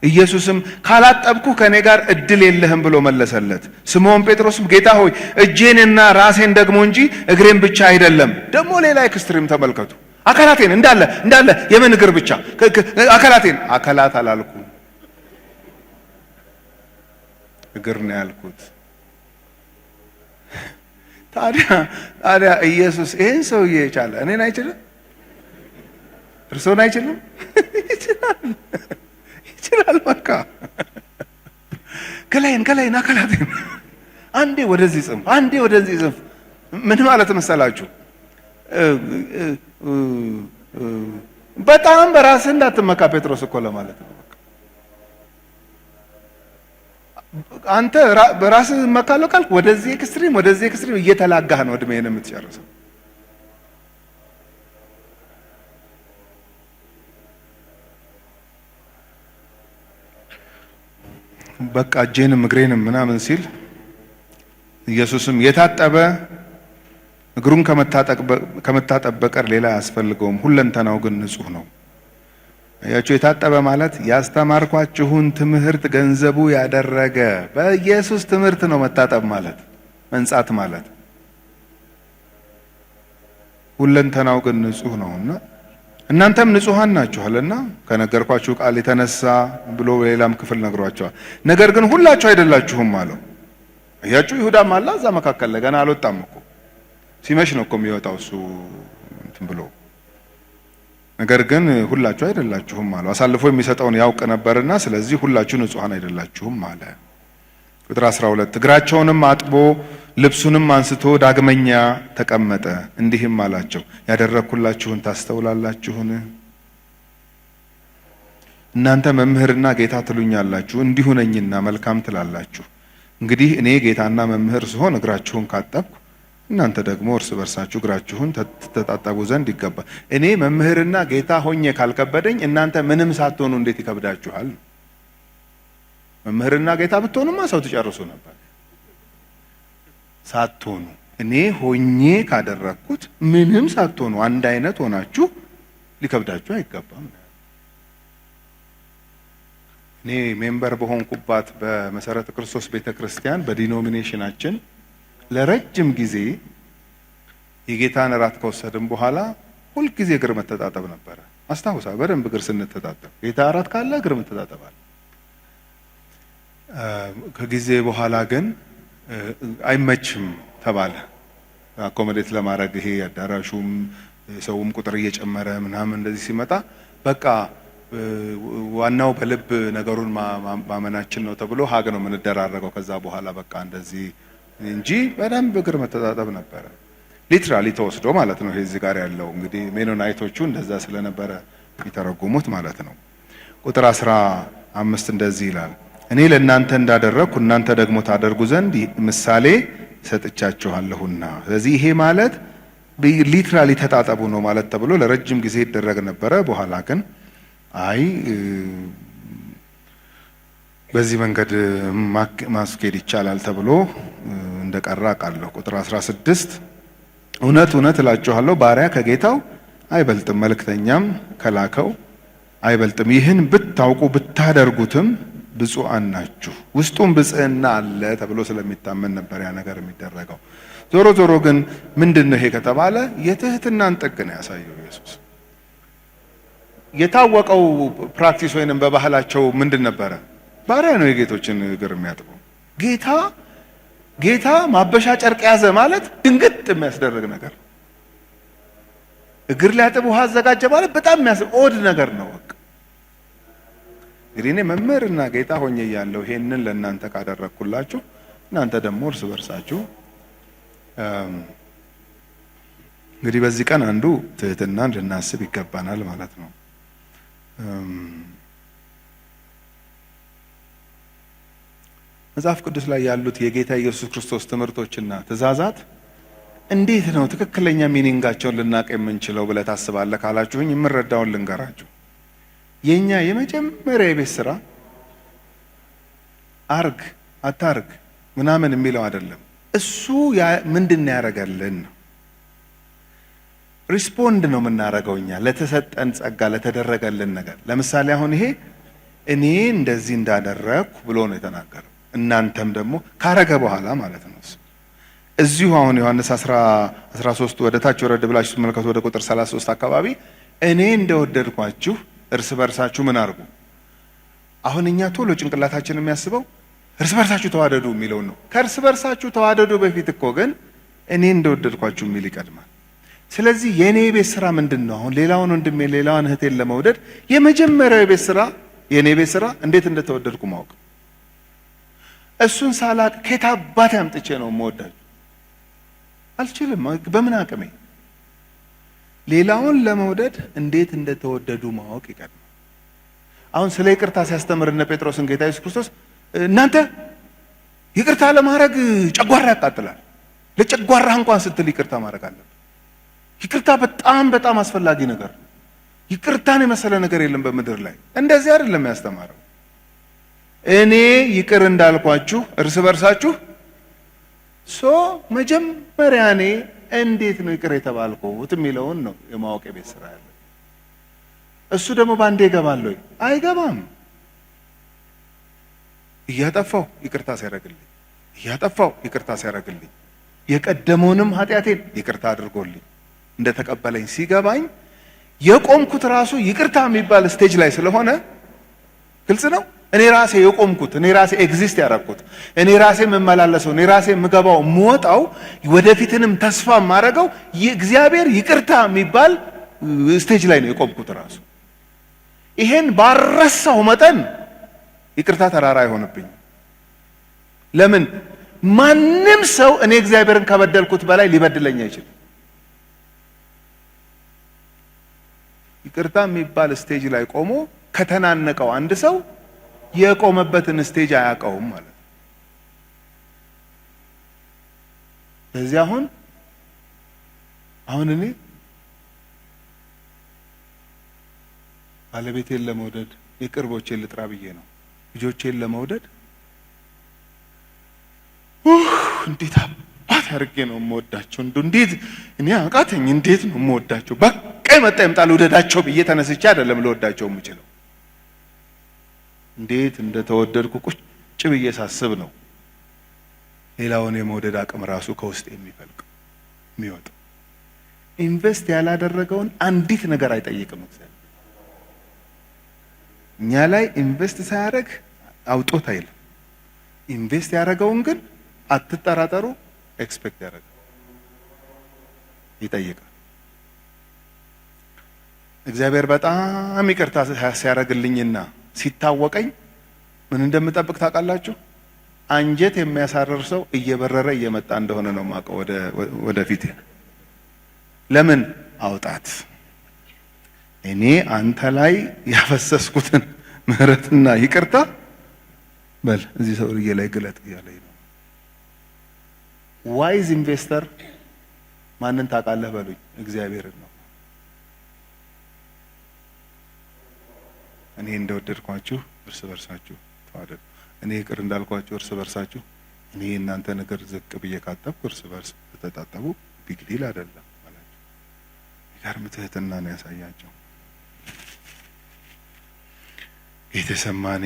ኢየሱስም ካላጠብኩ ከኔ ጋር እድል የለህም ብሎ መለሰለት። ስምዖን ጴጥሮስም ጌታ ሆይ እጄንና ራሴን ደግሞ እንጂ እግሬን ብቻ አይደለም። ደግሞ ሌላ ኤክስትሪም ተመልከቱ። አካላቴን እንዳለ የምን እግር ብቻ? አካላቴን። አካላት አላልኩ፣ እግር ነው ያልኩት። ታዲያ ኢየሱስ ይሄን ሰውዬ የቻለ እኔን አይችልም? እርሶን አይችልም? ይችላል። በቃ ከላይን አካላቴን አንዴ ወደዚህ ጽንፍ፣ አንዴ ወደዚህ ጽንፍ። ምን ማለት መሰላችሁ? በጣም በራስህ እንዳትመካ ጴጥሮስ እኮ ለማለት ነው። አንተ በራስህ መካለው ካልክ ወደዚህ ኤክስትሪም እየተላጋህ ነው እድሜህን የምትጨርሰው። በቃ እጄንም እግሬንም ምናምን ሲል ኢየሱስም የታጠበ እግሩን ከመታጠብ በቀር ሌላ አያስፈልገውም፣ ሁለንተናው ግን ንጹህ ነው። አያችሁ፣ የታጠበ ማለት ያስተማርኳችሁን ትምህርት ገንዘቡ ያደረገ። በኢየሱስ ትምህርት ነው መታጠብ ማለት፣ መንጻት ማለት። ሁለንተናው ግን ንጹህ ነውና እናንተም ንጹሃን ናችኋልና ከነገርኳችሁ ቃል የተነሳ ብሎ በሌላም ክፍል ነግሯቸዋል። ነገር ግን ሁላችሁ አይደላችሁም አለው። አያችሁ፣ ይሁዳም አለ እዛ መካከል ላይ ገና አልወጣም እኮ፣ ሲመሽ ነው እኮ የሚወጣው እሱ እንትን ብሎ። ነገር ግን ሁላችሁ አይደላችሁም አለው። አሳልፎ የሚሰጠውን ያውቅ ነበርና ስለዚህ ሁላችሁ ንጹሃን አይደላችሁም አለ። ቁጥር 12 እግራቸውንም አጥቦ ልብሱንም አንስቶ ዳግመኛ ተቀመጠ፣ እንዲህም አላቸው ያደረግኩላችሁን ታስተውላላችሁን? እናንተ መምህርና ጌታ ትሉኛላችሁ፣ እንዲሁ ነኝና መልካም ትላላችሁ። እንግዲህ እኔ ጌታና መምህር ስሆን እግራችሁን ካጠብኩ፣ እናንተ ደግሞ እርስ በርሳችሁ እግራችሁን ተጣጣቡ ዘንድ ይገባል። እኔ መምህርና ጌታ ሆኜ ካልከበደኝ እናንተ ምንም ሳትሆኑ እንዴት ይከብዳችኋል? መምህርና ጌታ ብትሆኑማ ሰው ትጨርሱ ነበር። ሳትሆኑ እኔ ሆኜ ካደረግኩት ምንም ሳትሆኑ አንድ አይነት ሆናችሁ ሊከብዳችሁ አይገባም። እኔ ሜምበር በሆንኩባት በመሰረተ ክርስቶስ ቤተክርስቲያን በዲኖሚኔሽናችን ለረጅም ጊዜ የጌታን እራት ከወሰድን በኋላ ሁልጊዜ እግር መተጣጠብ ነበረ። አስታውሳ በደንብ እግር ስንተጣጠብ ጌታ እራት ካለ እግር መተጣጠባል። ከጊዜ በኋላ ግን አይመችም ተባለ። አኮሞዴት ለማድረግ ይሄ አዳራሹም ሰውም ቁጥር እየጨመረ ምናምን እንደዚህ ሲመጣ በቃ ዋናው በልብ ነገሩን ማመናችን ነው ተብሎ ሀግ ነው የምንደራረገው። ከዛ በኋላ በቃ እንደዚህ እንጂ በደንብ እግር መተጣጠብ ነበረ። ሊትራሊ ተወስዶ ማለት ነው። ይሄ እዚህ ጋር ያለው እንግዲህ ሜኖናይቶቹ እንደዛ ስለነበረ የሚተረጉሙት ማለት ነው። ቁጥር 15 እንደዚህ ይላል፣ እኔ ለእናንተ እንዳደረግኩ እናንተ ደግሞ ታደርጉ ዘንድ ምሳሌ ሰጥቻችኋለሁና። ስለዚህ ይሄ ማለት ሊትራሊ ተጣጠቡ ነው ማለት ተብሎ ለረጅም ጊዜ ይደረግ ነበረ። በኋላ ግን አይ በዚህ መንገድ ማስኬድ ይቻላል ተብሎ እንደቀረ አውቃለሁ። ቁጥር 16 እውነት እውነት እላችኋለሁ ባሪያ ከጌታው አይበልጥም፣ መልእክተኛም ከላከው አይበልጥም። ይህን ብታውቁ ብታደርጉትም ብፁዓን ናችሁ። ውስጡም ብጽዕና አለ ተብሎ ስለሚታመን ነበር ያ ነገር የሚደረገው። ዞሮ ዞሮ ግን ምንድን ነው ይሄ ከተባለ የትህትናን ጥግ ነው ያሳየው ኢየሱስ። የታወቀው ፕራክቲስ ወይንም በባህላቸው ምንድን ነበረ? ባሪያ ነው የጌቶችን እግር የሚያጥበው። ጌታ ማበሻ ጨርቅ ያዘ ማለት ድንግጥ የሚያስደርግ ነገር። እግር ሊያጥብ ውሃ አዘጋጀ ማለት በጣም ኦድ ነገር ነው። በቃ እንግዲህ እኔ መምህርና ጌታ ሆኜ እያለሁ ይሄንን ለእናንተ ካደረግኩላችሁ እናንተ ደግሞ እርስ በርሳችሁ እንግዲህ በዚህ ቀን አንዱ ትህትናን ልናስብ ይገባናል ማለት ነው። መጽሐፍ ቅዱስ ላይ ያሉት የጌታ ኢየሱስ ክርስቶስ ትምህርቶችና ትእዛዛት እንዴት ነው ትክክለኛ ሚኒንጋቸውን ልናቅ የምንችለው ብለህ ታስባለህ ካላችሁኝ የምረዳውን ልንገራችሁ። የኛ የመጀመሪያ የቤት ስራ አርግ አታርግ ምናምን የሚለው አይደለም። እሱ ምንድን ያደርጋልን ነው። ሪስፖንድ ነው የምናደርገው እኛ ለተሰጠን ጸጋ ለተደረገልን ነገር። ለምሳሌ አሁን ይሄ እኔ እንደዚህ እንዳደረግኩ ብሎ ነው የተናገረው። እናንተም ደግሞ ካረገ በኋላ ማለት ነው። እዚሁ አሁን ዮሐንስ 13 ወደ ታች ወረድ ብላችሁ ተመልከቱ። ወደ ቁጥር 33 አካባቢ እኔ እንደወደድኳችሁ እርስ በርሳችሁ ምን አድርጉ። አሁን እኛ ቶሎ ጭንቅላታችን የሚያስበው እርስ በርሳችሁ ተዋደዱ የሚለውን ነው። ከእርስ በርሳችሁ ተዋደዱ በፊት እኮ ግን እኔ እንደወደድኳችሁ የሚል ይቀድማል። ስለዚህ የኔ ቤት ስራ ምንድን ነው? አሁን ሌላውን ወንድሜ ሌላውን እህቴን ለመውደድ የመጀመሪያው ቤት ስራ የኔ ቤት ስራ እንዴት እንደተወደድኩ ማወቅ። እሱን ሳላቅ ከየት አባቴ አምጥቼ ነው የምወዳችሁ? አልችልም። በምን አቅሜ? ሌላውን ለመውደድ እንዴት እንደተወደዱ ማወቅ ይቀድማል። አሁን ስለ ይቅርታ ሲያስተምር እነ ጴጥሮስን ጌታ ኢየሱስ ክርስቶስ እናንተ ይቅርታ ለማድረግ ጨጓራ ያቃጥላል፣ ለጨጓራ እንኳን ስትል ይቅርታ ማድረግ አለብን። ይቅርታ በጣም በጣም አስፈላጊ ነገር። ይቅርታን የመሰለ ነገር የለም በምድር ላይ። እንደዚህ አይደለም ያስተማረው። እኔ ይቅር እንዳልኳችሁ እርስ በርሳችሁ መጀመሪያ እኔ እንዴት ነው ይቅር የተባልኩት የሚለውን ነው የማወቅ የቤት ስራ ያለ። እሱ ደግሞ ባንዴ ይገባል ወይ? አይገባም። እያጠፋው ይቅርታ ሲያደርግልኝ የቀደመውንም ኃጢአቴን ይቅርታ አድርጎልኝ እንደተቀበለኝ ሲገባኝ የቆምኩት ራሱ ይቅርታ የሚባል ስቴጅ ላይ ስለሆነ ግልጽ ነው። እኔ ራሴ የቆምኩት፣ እኔ ራሴ ኤግዚስት ያደረኩት፣ እኔ ራሴ የምመላለሰው፣ እኔ ራሴ የምገባው፣ የምወጣው፣ ወደፊትንም ተስፋ የማደርገው እግዚአብሔር ይቅርታ የሚባል ስቴጅ ላይ ነው የቆምኩት ራሱ። ይሄን ባረሳው መጠን ይቅርታ ተራራ አይሆንብኝ። ለምን? ማንም ሰው እኔ እግዚአብሔርን ከበደልኩት በላይ ሊበድለኝ አይችልም። ይቅርታ የሚባል ስቴጅ ላይ ቆሞ ከተናነቀው አንድ ሰው የቆመበትን ስቴጅ አያውቀውም ማለት ነው። ስለዚህ አሁን እኔ ባለቤቴን ለመውደድ የቅርቦቼን ልጥራ ብዬ ነው ልጆቼን ለመውደድ እንዴት አባት አድርጌ ነው የምወዳቸው? እንዴት እኔ አቃተኝ? እንዴት ነው የምወዳቸው? በቃ ይመጣ ይምጣ ልውደዳቸው ብዬ ተነስቼ አይደለም ልወዳቸው የምችለው። እንዴት እንደተወደድኩ ቁጭ ብዬ ሳስብ ነው ሌላውን የመውደድ አቅም ራሱ ከውስጥ የሚወጣው። ኢንቨስት ያላደረገውን አንዲት ነገር አይጠይቅም እግዚአብሔር። እኛ ላይ ኢንቨስት ሳያደርግ አውጦት አይልም። ኢንቨስት ያደረገውን ግን አትጠራጠሩ ኤክስፔክት ያደርጋል፣ ይጠይቃል። እግዚአብሔር በጣም ይቅርታ ሲያደርግልኝና ሲታወቀኝ ምን እንደምጠብቅ ታውቃላችሁ? አንጀት የሚያሳርር ሰው እየበረረ እየመጣ እንደሆነ ነው የማውቀው ወደፊት። ለምን አውጣት እኔ አንተ ላይ ያፈሰስኩትን ምህረትና ይቅርታ በል እዚህ ሰውዬ ላይ ግለጥ እያለኝ ነው። ዋይዝ ኢንቨስተር ማንን ታውቃለህ በሉኝ? እግዚአብሔርን ነው። እኔ እንደወደድኳችሁ እርስ በርሳችሁ ተዋደዱ፣ እኔ ይቅር እንዳልኳችሁ እርስ በርሳችሁ። እኔ እናንተን እግር ዝቅ ብዬ ካጠብኩ እርስ በርስ ተጣጠቡ፣ ቢግ ዲል አይደለም አላቸው። ይገርም ትህትና ነው ያሳያቸው። ጌቴሰማኒ፣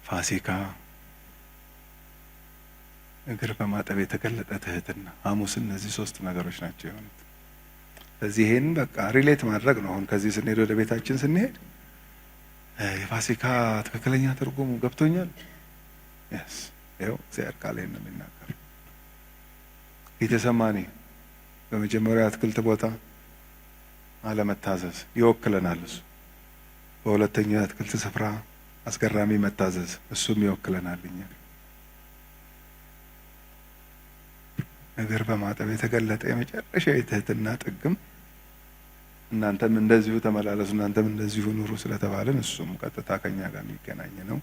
ፋሲካ፣ እግር በማጠብ የተገለጠ ትህትና፣ ሐሙስ፣ እነዚህ 3 ነገሮች ናቸው የሆኑት። ስለዚህ ይሄን በቃ ሪሌት ማድረግ ነው። አሁን ከዚህ ስንሄድ ወደ ቤታችን ስንሄድ የፋሲካ ትክክለኛ ትርጉሙ ገብቶኛል። ያስ ይኸው እግዚአብሔር ቃል ነው የሚናገር። ጌቴሰማኒ በመጀመሪያ አትክልት ቦታ አለመታዘዝ ይወክለናል እሱ። በሁለተኛው የአትክልት ስፍራ አስገራሚ መታዘዝ፣ እሱም ይወክለናል እኛ። እግር በማጠብ የተገለጠ የመጨረሻ የትህትና ጥግም እናንተም እንደዚሁ ተመላለሱ፣ እናንተም እንደዚሁ ኑሩ ስለተባለን እሱም ቀጥታ ከኛ ጋር የሚገናኝ ነው።